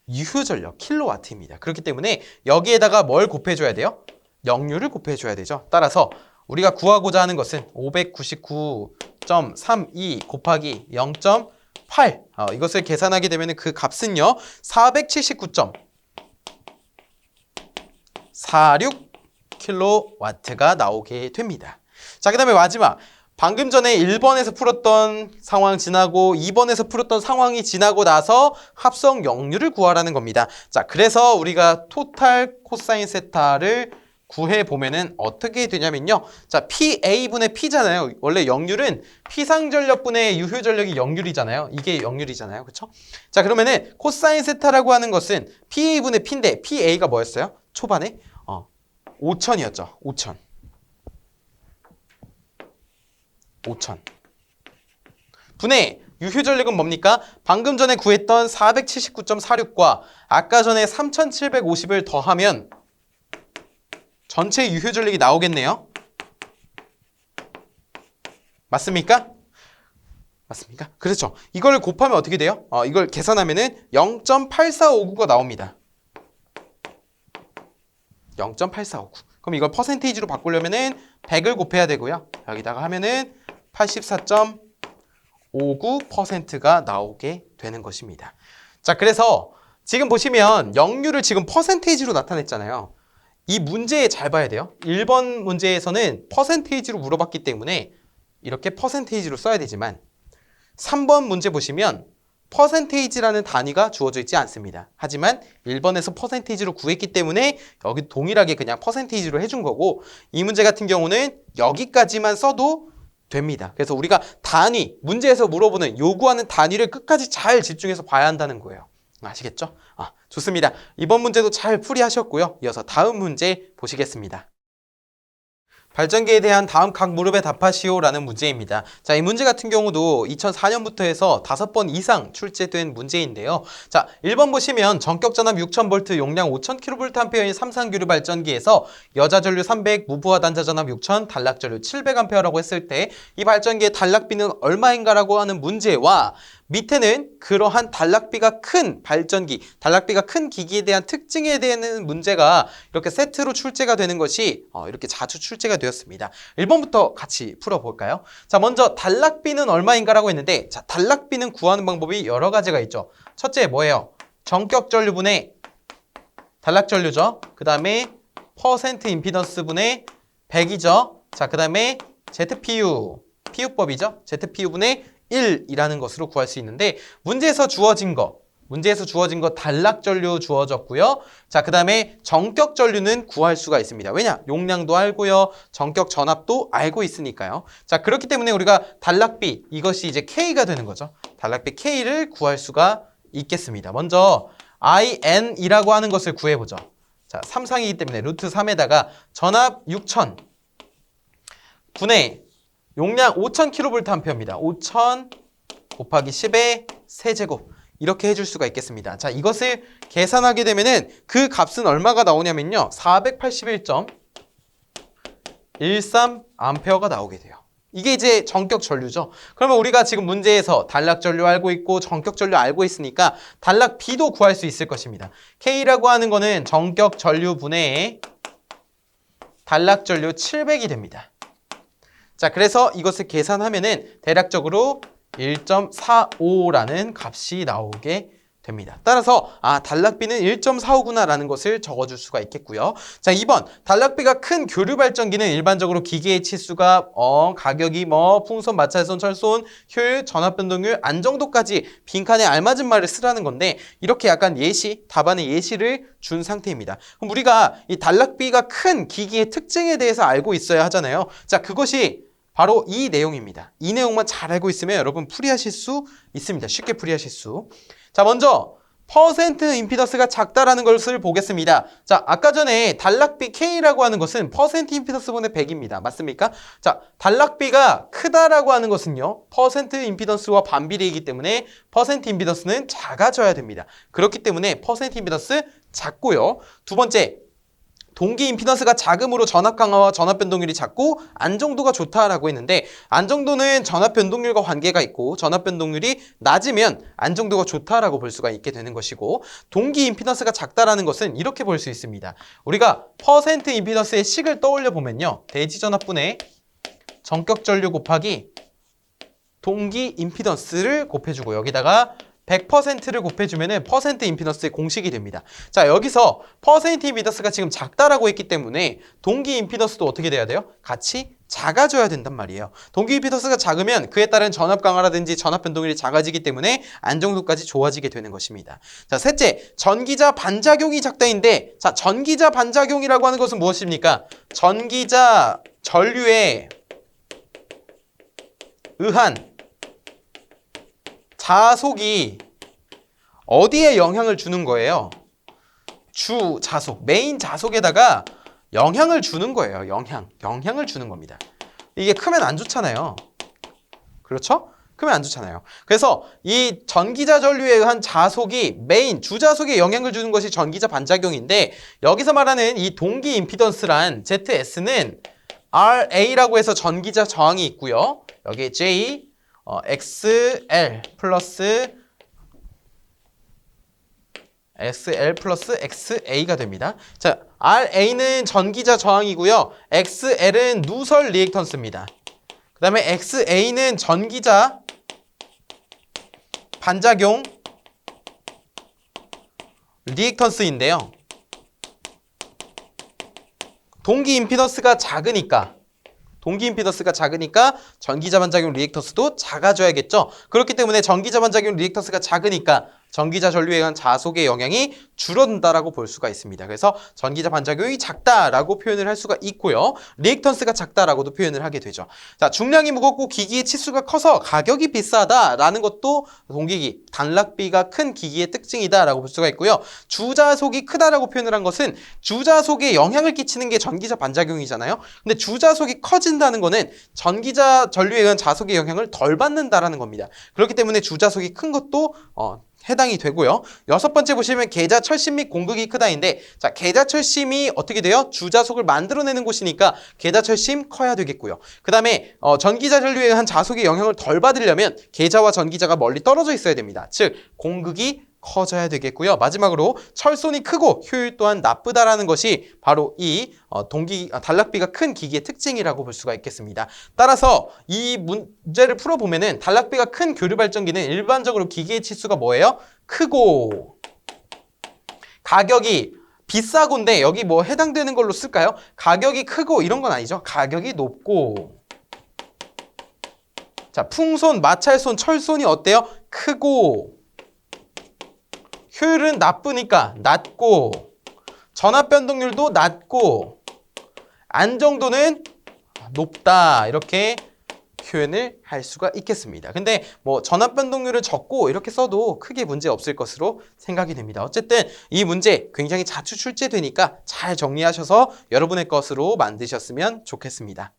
유효 전력, 킬로와트입니다. 그렇기 때문에 여기에다가 뭘 곱해줘야 돼요? 역률을 곱해줘야 되죠. 따라서 우리가 구하고자 하는 것은 599.32 곱하기 0.8 이것을 계산하게 되면 그 값은요 479.46 킬로와트가 나오게 됩니다. 자, 그 다음에 마지막 방금 전에 1번에서 풀었던 상황 지나고 2번에서 풀었던 상황이 지나고 나서 합성 역률을 구하라는 겁니다. 자, 그래서 우리가 토탈 코사인 세타를 구해보면은 어떻게 되냐면요. 자, PA분의 P잖아요. 원래 역률은 피상전력분의 유효전력이 역률이잖아요. 이게 역률이잖아요. 그쵸? 자, 그러면은 코사인 세타라고 하는 것은 PA분의 P인데 PA가 뭐였어요? 초반에? 5,000이었죠. 5,000. 분의 유효 전력은 뭡니까? 방금 전에 구했던 479.46과 아까 전에 3750을 더하면 전체 유효 전력이 나오겠네요. 맞습니까? 맞습니까? 그렇죠. 이걸 곱하면 어떻게 돼요? 이걸 계산하면은 0.8459가 나옵니다. 0.8459. 그럼 이걸 퍼센테이지로 바꾸려면은 100을 곱해야 되고요. 여기다가 하면은 84.59%가 나오게 되는 것입니다. 자, 그래서 지금 보시면 역률을 지금 퍼센테이지로 나타냈잖아요. 이 문제 잘 봐야 돼요. 1번 문제에서는 퍼센테이지로 물어봤기 때문에 이렇게 퍼센테이지로 써야 되지만 3번 문제 보시면 퍼센테이지라는 단위가 주어져 있지 않습니다. 하지만 1번에서 퍼센테이지로 구했기 때문에 여기 동일하게 그냥 퍼센테이지로 해준 거고 이 문제 같은 경우는 여기까지만 써도 됩니다. 그래서 우리가 단위, 문제에서 물어보는 요구하는 단위를 끝까지 잘 집중해서 봐야 한다는 거예요. 아시겠죠? 좋습니다. 이번 문제도 잘 풀이하셨고요. 이어서 다음 문제 보시겠습니다. 발전기에 대한 다음 각 무릎에 답하시오라는 문제입니다. 자, 이 문제 같은 경우도 2004년부터 해서 5번 이상 출제된 문제인데요. 자, 1번 보시면 전격 전압 6000V, 용량 5000kVA의 삼상교류 발전기에서 여자 전류 300, 무부하 단자 전압 6000, 단락 전류 700A라고 했을 때 이 발전기의 단락비는 얼마인가라고 하는 문제와 밑에는 그러한 단락비가 큰 발전기, 단락비가 큰 기기에 대한 특징에 대한 문제가 이렇게 세트로 출제가 되는 것이 이렇게 자주 출제가 되었습니다. 1번부터 같이 풀어볼까요? 자, 먼저 단락비는 얼마인가라고 했는데, 자, 단락비는 구하는 방법이 여러 가지가 있죠. 첫째 뭐예요? 전격 전류분의 단락 전류죠. 그 다음에 퍼센트 임피던스 분의 100이죠. 자, 그 다음에 ZPU, PU법이죠. ZPU분의 1이라는 것으로 구할 수 있는데 문제에서 주어진 거 단락 전류 주어졌고요. 자, 그 다음에 전격 전류는 구할 수가 있습니다. 왜냐? 용량도 알고요. 전격 전압도 알고 있으니까요. 자, 그렇기 때문에 우리가 단락비, 이것이 이제 K가 되는 거죠. 단락비 K를 구할 수가 있겠습니다. 먼저 IN이라고 하는 것을 구해보죠. 자, 3상이기 때문에 루트 3에다가 전압 6000 분의 용량 5000kVA입니다. 5000 곱하기 10의 세제곱 이렇게 해줄 수가 있겠습니다. 자, 이것을 계산하게 되면은 그 값은 얼마가 나오냐면요. 481.13A가 나오게 돼요. 이게 이제 전격 전류죠. 그러면 우리가 지금 문제에서 단락 전류 알고 있고 전격 전류 알고 있으니까 단락 B도 구할 수 있을 것입니다. K라고 하는 거는 전격 전류 분의 단락 전류 700이 됩니다. 자, 그래서 이것을 계산하면은 대략적으로 1.45라는 값이 나오게 됩니다. 따라서 단락비는 1.45구나 라는 것을 적어줄 수가 있겠고요. 자, 2번 단락비가 큰 교류 발전기는 일반적으로 기계의 치수가 가격이 풍선, 마찰선, 철손, 효율, 전압 변동률, 안정도까지 빈칸에 알맞은 말을 쓰라는 건데 이렇게 약간 답안의 예시를 준 상태입니다. 그럼 우리가 이 단락비가 큰 기기의 특징에 대해서 알고 있어야 하잖아요. 자, 그것이 바로 이 내용입니다. 이 내용만 잘 알고 있으면 여러분 풀이하실 수 있습니다. 쉽게 풀이하실 수. 자, 먼저 퍼센트 임피던스가 작다라는 것을 보겠습니다. 자, 아까 전에 단락비 K라고 하는 것은 퍼센트 임피던스분의 100입니다. 맞습니까? 자, 단락비가 크다라고 하는 것은요. 퍼센트 임피던스와 반비례이기 때문에 퍼센트 임피던스는 작아져야 됩니다. 그렇기 때문에 퍼센트 임피던스 작고요. 두 번째, 동기 임피던스가 작음으로 전압 강화와 전압 변동률이 작고 안정도가 좋다라고 했는데 안정도는 전압 변동률과 관계가 있고 전압 변동률이 낮으면 안정도가 좋다라고 볼 수가 있게 되는 것이고 동기 임피던스가 작다라는 것은 이렇게 볼 수 있습니다. 우리가 퍼센트 임피던스의 식을 떠올려 보면요. 대지 전압분의 전격 전류 곱하기 동기 임피던스를 곱해주고 여기다가 100%를 곱해주면 퍼센트 임피던스의 공식이 됩니다. 자, 여기서 퍼센트 임피던스가 지금 작다라고 했기 때문에 동기 임피던스도 어떻게 돼야 돼요? 같이 작아져야 된단 말이에요. 동기 임피던스가 작으면 그에 따른 전압 강화라든지 전압 변동률이 작아지기 때문에 안정도까지 좋아지게 되는 것입니다. 자, 셋째, 전기자 반작용이 작다인데 자, 전기자 반작용이라고 하는 것은 무엇입니까? 전기자 전류에 의한 자속이 어디에 영향을 주는 거예요? 주 자속, 메인 자속에다가 영향을 주는 거예요. 영향을 주는 겁니다. 이게 크면 안 좋잖아요. 그렇죠? 크면 안 좋잖아요. 그래서 이 전기자 전류에 의한 자속이 메인 주자속에 영향을 주는 것이 전기자 반작용인데 여기서 말하는 이 동기 임피던스란 ZS는 RA라고 해서 전기자 저항이 있고요. 여기에 J XL 플러스 XA가 됩니다. 자, RA는 전기자 저항이고요. XL은 누설 리액턴스입니다. 그 다음에 XA는 전기자 반작용 리액턴스인데요. 동기 임피던스가 작으니까 전기자 반작용 리액턴스도 작아져야겠죠. 그렇기 때문에 전기자 반작용 리액턴스가 작으니까 전기자 전류에 의한 자속의 영향이 줄어든다라고 볼 수가 있습니다. 그래서 전기자 반작용이 작다라고 표현을 할 수가 있고요. 리액턴스가 작다라고도 표현을 하게 되죠. 자, 중량이 무겁고 기기의 치수가 커서 가격이 비싸다라는 것도 동기기, 단락비가 큰 기기의 특징이다라고 볼 수가 있고요. 주자속이 크다라고 표현을 한 것은 주자속에 영향을 끼치는 게 전기자 반작용이잖아요. 근데 주자속이 커진다는 거는 전기자 전류에 의한 자속의 영향을 덜 받는다라는 겁니다. 그렇기 때문에 주자속이 큰 것도 해당이 되고요. 여섯 번째 보시면 계자 철심 및 공극이 크다인데, 자, 계자 철심이 어떻게 돼요? 주자속을 만들어내는 곳이니까 계자 철심 커야 되겠고요. 그 다음에 전기자 전류에 의한 자속의 영향을 덜 받으려면 계자와 전기자가 멀리 떨어져 있어야 됩니다. 즉 공극이 커져야 되겠고요. 마지막으로 철손이 크고 효율 또한 나쁘다라는 것이 바로 이 단락비가 큰 기기의 특징이라고 볼 수가 있겠습니다. 따라서 이 문제를 풀어보면은 단락비가 큰 교류 발전기는 일반적으로 기기의 치수가 뭐예요? 크고 가격이 비싸고인데 여기 뭐 해당되는 걸로 쓸까요? 가격이 크고 이런 건 아니죠. 가격이 높고. 자, 풍손, 마찰손, 철손이 어때요? 크고 효율은 나쁘니까 낮고, 전압 변동률도 낮고, 안정도는 높다. 이렇게 표현을 할 수가 있겠습니다. 근데 뭐 전압 변동률은 적고 이렇게 써도 크게 문제 없을 것으로 생각이 됩니다. 어쨌든 이 문제 굉장히 자주 출제되니까 잘 정리하셔서 여러분의 것으로 만드셨으면 좋겠습니다.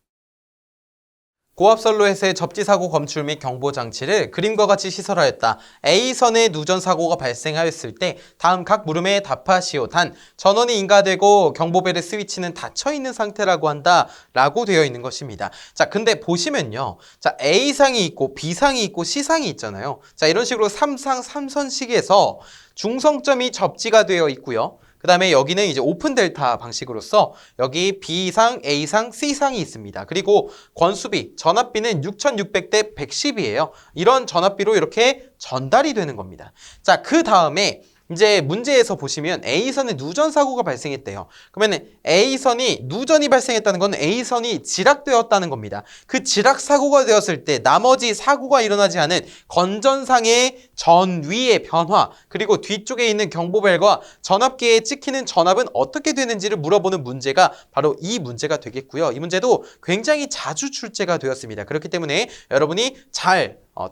고압선로에서의 접지사고 검출 및 경보장치를 그림과 같이 시설하였다. A선의 누전사고가 발생하였을 때 다음 각 물음에 답하시오. 단, 전원이 인가되고 경보벨의 스위치는 닫혀있는 상태라고 한다 라고 되어 있는 것입니다. 자, 근데 보시면요. 자, A상이 있고 B상이 있고 C상이 있잖아요. 자, 이런 식으로 3상 3선식에서 중성점이 접지가 되어 있고요. 그 다음에 여기는 이제 오픈 델타 방식으로서 여기 B상, A상, C상이 있습니다. 그리고 권수비, 전압비는 6600대 110이에요. 이런 전압비로 이렇게 전달이 되는 겁니다. 자, 그 다음에 이제 문제에서 보시면 A선에 누전 사고가 발생했대요. 그러면 A선이 누전이 발생했다는 건 A선이 지락되었다는 겁니다. 그 지락 사고가 되었을 때 나머지 사고가 일어나지 않은 건전상의 전위의 변화, 그리고 뒤쪽에 있는 경보벨과 전압기에 찍히는 전압은 어떻게 되는지를 물어보는 문제가 바로 이 문제가 되겠고요. 이 문제도 굉장히 자주 출제가 되었습니다. 그렇기 때문에 여러분이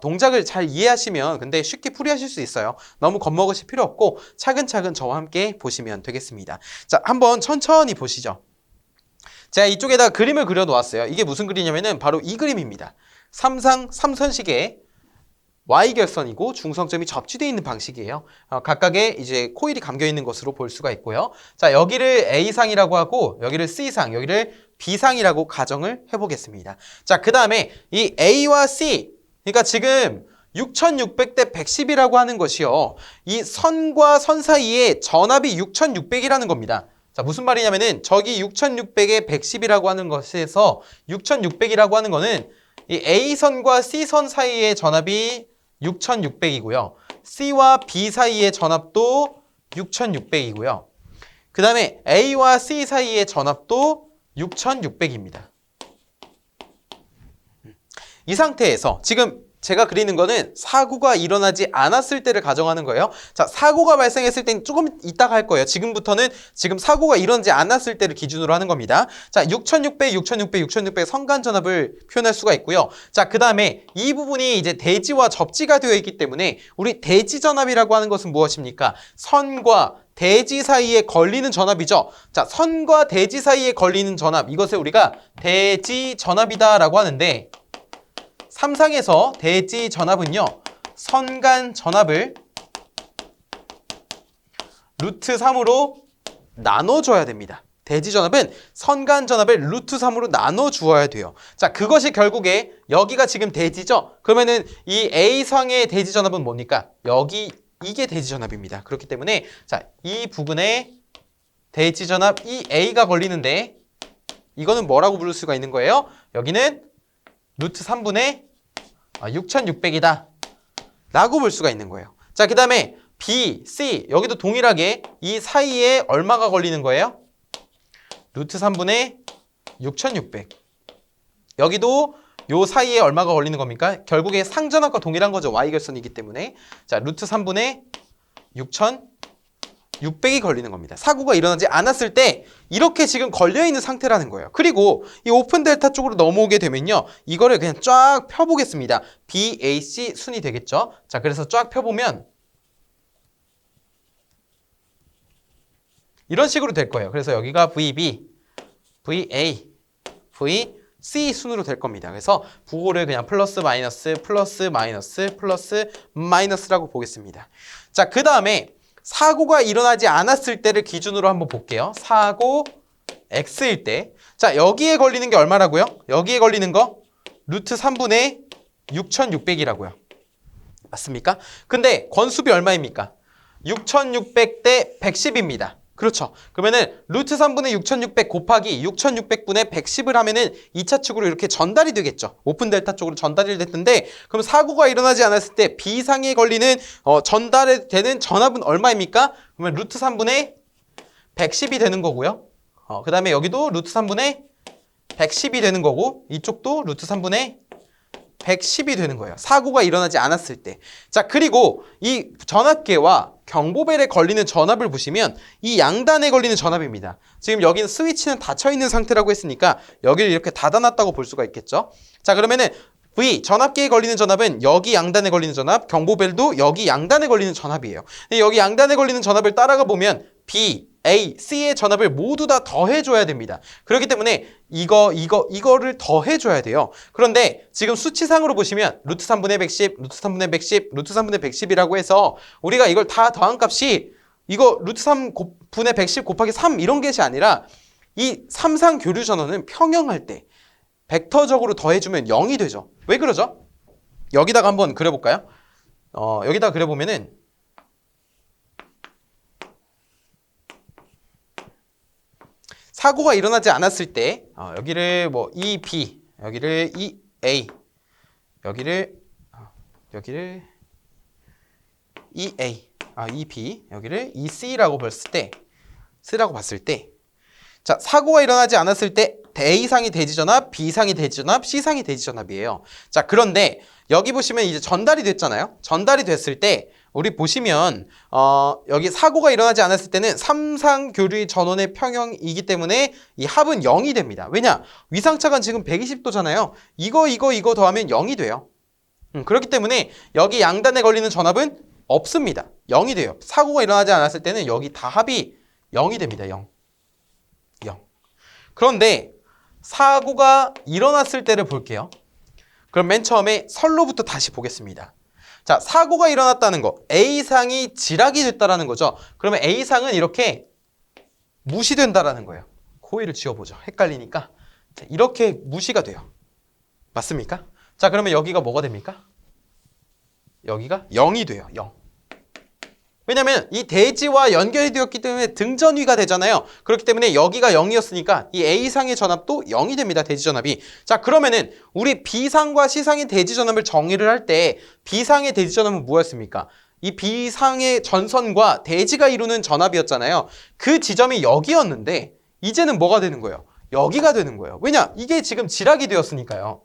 동작을 잘 이해하시면 근데 쉽게 풀이하실 수 있어요. 너무 겁먹으실 필요 없고 차근차근 저와 함께 보시면 되겠습니다. 자, 한번 천천히 보시죠. 제가 이쪽에다 그림을 그려 놓았어요. 이게 무슨 그림이냐면은 바로 이 그림입니다. 3상 3선식의 Y결선이고 중성점이 접지되어 있는 방식이에요. 각각의 이제 코일이 감겨 있는 것으로 볼 수가 있고요. 자, 여기를 A상이라고 하고 여기를 C상, 여기를 B상이라고 가정을 해보겠습니다. 자, 그 다음에 이 A와 C, 그러니까 지금 6600대 110이라고 하는 것이요. 이 선과 선 사이에 전압이 6600이라는 겁니다. 자, 무슨 말이냐면은 저기 6600에 110이라고 하는 것에서 6600이라고 하는 거는 이 A선과 C선 사이의 전압이 6600이고요. C와 B 사이의 전압도 6600이고요. 그 다음에 A와 C 사이의 전압도 6600입니다. 이 상태에서 지금 제가 그리는 거는 사고가 일어나지 않았을 때를 가정하는 거예요. 자, 사고가 발생했을 땐 조금 이따가 할 거예요. 지금부터는 지금 사고가 일어나지 않았을 때를 기준으로 하는 겁니다. 자, 6600, 6600, 6600 선간전압을 표현할 수가 있고요. 자, 그 다음에 이 부분이 이제 대지와 접지가 되어 있기 때문에 우리 대지전압이라고 하는 것은 무엇입니까? 선과 대지 사이에 걸리는 전압이죠. 자, 선과 대지 사이에 걸리는 전압, 이것을 우리가 대지전압이다라고 하는데 3상에서 대지 전압은요, 선간 전압을 루트 3으로 나눠줘야 됩니다. 대지 전압은 선간 전압을 루트 3으로 나눠주어야 돼요. 자, 그것이 결국에 여기가 지금 대지죠? 그러면은 이 A상의 대지 전압은 뭡니까? 이게 대지 전압입니다. 그렇기 때문에 자, 이 부분에 대지 전압 이 A가 걸리는데 이거는 뭐라고 부를 수가 있는 거예요? 여기는 루트 3분의 6600이다 라고 볼 수가 있는 거예요. 자, 그 다음에 B, C 여기도 동일하게 이 사이에 얼마가 걸리는 거예요? 루트 3분의 6600. 여기도 요 사이에 얼마가 걸리는 겁니까? 결국에 상전압과 동일한 거죠. Y결선이기 때문에. 자, 루트 3분의 6,600이 걸리는 겁니다. 사고가 일어나지 않았을 때 이렇게 지금 걸려있는 상태라는 거예요. 그리고 이 오픈 델타 쪽으로 넘어오게 되면요. 이거를 그냥 쫙 펴보겠습니다. BAC 순이 되겠죠. 자, 그래서 쫙 펴보면 이런 식으로 될 거예요. 그래서 여기가 VB, VA, VC 순으로 될 겁니다. 그래서 부호를 그냥 플러스 마이너스 플러스 마이너스 플러스 마이너스라고 보겠습니다. 자, 그 다음에 사고가 일어나지 않았을 때를 기준으로 한번 볼게요. 사고 X일 때. 자, 여기에 걸리는 게 얼마라고요? 여기에 걸리는 거 루트 3분의 6,600이라고요. 맞습니까? 근데 권수비 얼마입니까? 6,600 대 110입니다. 그렇죠. 그러면은 루트 3분의 6,600 곱하기 6,600분의 110을 하면은 2차 축으로 이렇게 전달이 되겠죠. 오픈 델타 쪽으로 전달이 됐는데 그럼 사고가 일어나지 않았을 때 B상에 걸리는 전달이 되는 전압은 얼마입니까? 그러면 루트 3분의 110이 되는 거고요. 그 다음에 여기도 루트 3분의 110이 되는 거고 이쪽도 루트 3분의 110이 되는 거예요. 사고가 일어나지 않았을 때. 자, 그리고 이 전압계와 경보벨에 걸리는 전압을 보시면 이 양단에 걸리는 전압입니다. 지금 여기는 스위치는 닫혀있는 상태라고 했으니까 여기를 이렇게 닫아놨다고 볼 수가 있겠죠. 자, 그러면은 V, 전압계에 걸리는 전압은 여기 양단에 걸리는 전압, 경보벨도 여기 양단에 걸리는 전압이에요. 여기 양단에 걸리는 전압을 따라가 보면 B, A, C의 전압을 모두 다 더해줘야 됩니다. 그렇기 때문에 이거를 더해줘야 돼요. 그런데 지금 수치상으로 보시면 루트 3분의 110, 루트 3분의 110, 루트 3분의 110이라고 해서 우리가 이걸 다 더한 값이 이거 루트 3분의 110 곱하기 3 이런 것이 아니라 이 삼상 교류 전원은 평형할 때 벡터적으로 더해주면 0이 되죠. 왜 그러죠? 여기다가 한번 그려볼까요? 여기다가 그려보면은 사고가 일어나지 않았을 때 여기를 뭐 EB, 여기를 EA, 여기를 EA, EB, 여기를 EC라고 봤을 때 자, 사고가 일어나지 않았을 때 A상이 대지전압, B상이 대지전압, C상이 대지전압이에요. 자, 그런데 여기 보시면 이제 전달이 됐잖아요. 전달이 됐을 때 우리 보시면 여기 사고가 일어나지 않았을 때는 삼상 교류의 전원의 평형이기 때문에 이 합은 0이 됩니다. 왜냐? 위상차가 지금 120도잖아요. 이거 더하면 0이 돼요. 그렇기 때문에 여기 양단에 걸리는 전압은 없습니다. 0이 돼요. 사고가 일어나지 않았을 때는 여기 다 합이 0이 됩니다. 0. 그런데 사고가 일어났을 때를 볼게요. 그럼 맨 처음에 선로부터 다시 보겠습니다. 자, 사고가 일어났다는 거. A상이 지락이 됐다라는 거죠. 그러면 A상은 이렇게 무시된다라는 거예요. 코일을 지워보죠. 헷갈리니까. 자, 이렇게 무시가 돼요. 맞습니까? 자, 그러면 여기가 뭐가 됩니까? 여기가 0이 돼요. 0. 왜냐면 이 대지와 연결이 되었기 때문에 등전위가 되잖아요. 그렇기 때문에 여기가 0이었으니까 이 A상의 전압도 0이 됩니다. 대지전압이. 자, 그러면은 우리 B상과 C상의 대지전압을 정의를 할 때 B상의 대지전압은 뭐였습니까? 이 B상의 전선과 대지가 이루는 전압이었잖아요. 그 지점이 여기였는데 이제는 뭐가 되는 거예요? 여기가 되는 거예요. 왜냐? 이게 지금 지락이 되었으니까요.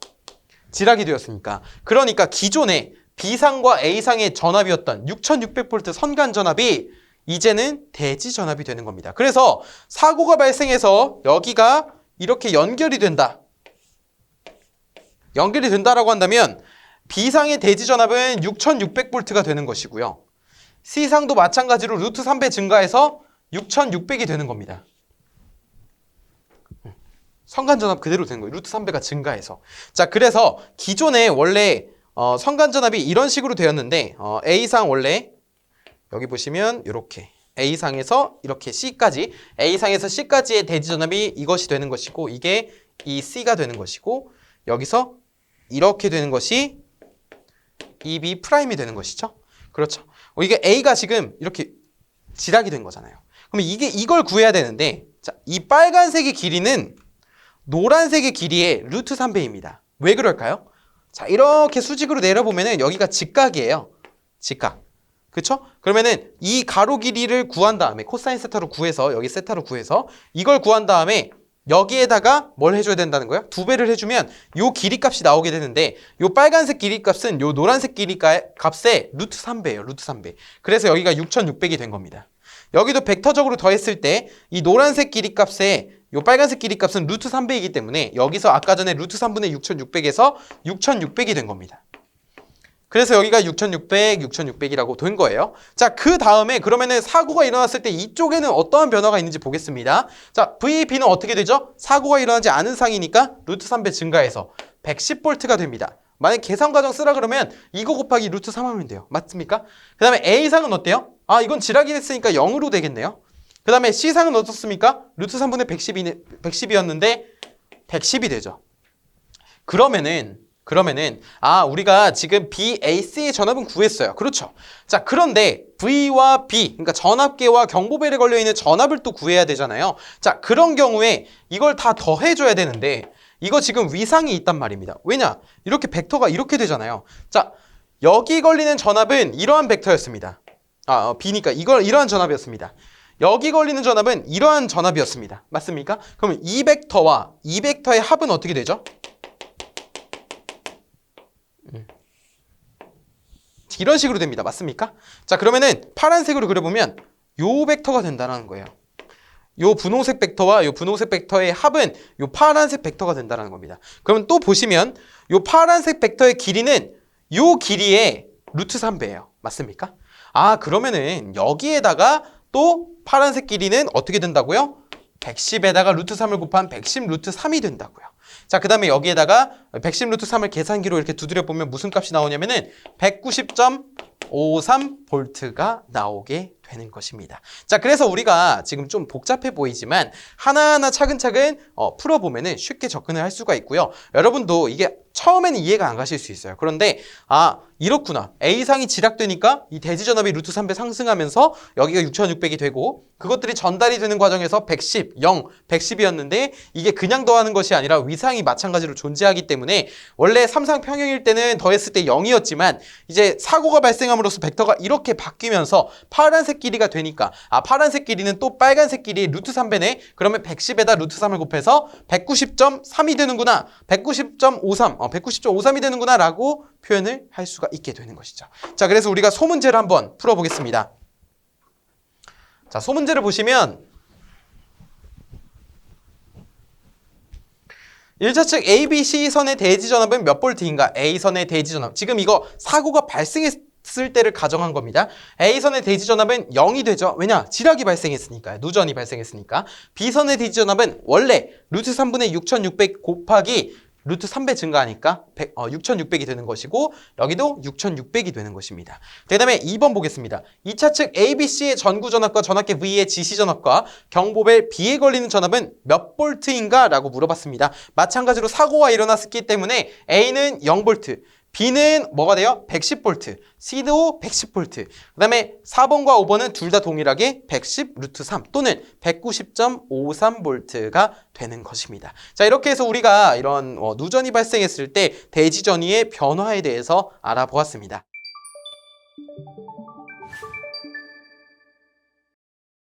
지락이 되었으니까. 그러니까 기존에 B상과 A상의 전압이었던 6600V 선간 전압이 이제는 대지 전압이 되는 겁니다. 그래서 사고가 발생해서 여기가 이렇게 연결이 된다. 연결이 된다라고 한다면 B상의 대지 전압은 6600V가 되는 것이고요. C상도 마찬가지로 루트 3배 증가해서 6600이 되는 겁니다. 선간 전압 그대로 되는 거예요. 루트 3배가 증가해서. 자, 그래서 기존에 원래 선간 전압이 이런 식으로 되었는데 A상 원래 여기 보시면 이렇게 A상에서 이렇게 C까지 A상에서 C까지의 대지 전압이 이것이 되는 것이고 이게 이 C가 되는 것이고 여기서 이렇게 되는 것이 EB 프라임이 되는 것이죠. 그렇죠. 이게 A가 지금 이렇게 지락이 된 거잖아요. 그럼 이걸 구해야 되는데 자, 이 빨간색의 길이는 노란색의 길이의 루트 3배입니다. 왜 그럴까요? 자, 이렇게 수직으로 내려보면은 여기가 직각이에요. 직각. 그쵸? 그러면은 이 가로 길이를 구한 다음에 코사인 세타로 구해서 여기 세타로 구해서 이걸 구한 다음에 여기에다가 뭘 해줘야 된다는 거야? 2배를 해주면 요 길이값이 나오게 되는데 요 빨간색 길이값은 요 노란색 길이값의 루트 3배예요. 루트 3배. 그래서 여기가 6600이 된 겁니다. 여기도 벡터적으로 더했을 때 이 노란색 길이값에 요 빨간색 길이값은 루트 3배이기 때문에 여기서 아까 전에 루트 3분의 6600에서 6600이 된 겁니다. 그래서 여기가 6600, 6600이라고 된 거예요. 자, 그 다음에 그러면은 사고가 일어났을 때 이쪽에는 어떠한 변화가 있는지 보겠습니다. 자, VB는 어떻게 되죠? 사고가 일어나지 않은 상이니까 루트 3배 증가해서 110V가 됩니다. 만약 계산 과정 쓰라 그러면 이거 곱하기 루트 3 하면 돼요. 맞습니까? 그 다음에 A상은 어때요? 아, 이건 지락이 됐으니까 0으로 되겠네요. 그 다음에 C상은 어떻습니까? 루트 3분의 110이었는데 110이 되죠. 그러면은 우리가 지금 BAC의 전압은 구했어요. 그렇죠. 자, 그런데 V와 B, 그러니까 전압계와 경보벨에 걸려있는 전압을 또 구해야 되잖아요. 자, 그런 경우에 이걸 다 더해줘야 되는데 이거 지금 위상이 있단 말입니다. 왜냐? 이렇게 벡터가 이렇게 되잖아요. 자, 여기 걸리는 전압은 이러한 벡터였습니다. B니까 이러한 전압이었습니다. 여기 걸리는 전압은 이러한 전압이었습니다. 맞습니까? 그러면 이 벡터와 이 벡터의 합은 어떻게 되죠? 이런 식으로 됩니다. 맞습니까? 자, 그러면은 파란색으로 그려보면 요 벡터가 된다는 거예요. 요 분홍색 벡터와 요 분홍색 벡터의 합은 요 파란색 벡터가 된다는 겁니다. 그러면 또 보시면 요 파란색 벡터의 길이는 요 길이의 루트 3배예요. 맞습니까? 아, 그러면은 여기에다가 또 파란색 길이는 어떻게 된다고요? 110에다가 루트 3을 곱한 110 루트 3이 된다고요. 자, 그 다음에 여기에다가 110 루트 3을 계산기로 이렇게 두드려 보면 무슨 값이 나오냐면은 190.53V가 나오게 되는 것입니다. 자, 그래서 우리가 지금 좀 복잡해 보이지만 하나하나 차근차근 풀어보면은 쉽게 접근을 할 수가 있고요. 여러분도 이게 처음에는 이해가 안 가실 수 있어요. 그런데 이렇구나. A상이 지락되니까 이 대지전압이 루트 3배 상승하면서 여기가 6600이 되고 그것들이 전달이 되는 과정에서 110, 0, 110이었는데 이게 그냥 더하는 것이 아니라 위상이 마찬가지로 존재하기 때문에 원래 3상 평형일 때는 더했을 때 0이었지만 이제 사고가 발생함으로써 벡터가 이렇게 바뀌면서 파란색 길이가 되니까 파란색 길이는 또 빨간색 길이의 루트 3배네. 그러면 110에다 루트 3을 곱해서 190.3이 되는구나. 190.53이 되는구나 라고 표현을 할 수가 있게 되는 것이죠. 자, 그래서 우리가 소문제를 한번 풀어보겠습니다. 자, 소문제를 보시면 1차 측 ABC선의 대지전압은 몇 볼트인가? A선의 대지전압. 지금 이거 사고가 발생했을 때를 가정한 겁니다. A선의 대지전압은 0이 되죠. 왜냐? 지락이 발생했으니까요. 누전이 발생했으니까. B선의 대지전압은 원래 루트 3분의 6600 곱하기 루트 3배 증가하니까 6600이 되는 것이고 여기도 6600이 되는 것입니다. 그 다음에 2번 보겠습니다. 2차 측 ABC의 전구전압과 전압계 V의 지시전압과 경보벨 B에 걸리는 전압은 몇 볼트인가? 라고 물어봤습니다. 마찬가지로 사고가 일어났기 때문에 A는 0볼트, B는 뭐가 돼요? 110V, C도 110V. 그 다음에 4번과 5번은 둘 다 동일하게 110 루트 3 또는 190.53V가 되는 것입니다. 자, 이렇게 해서 우리가 이런 누전이 발생했을 때 대지전위의 변화에 대해서 알아보았습니다.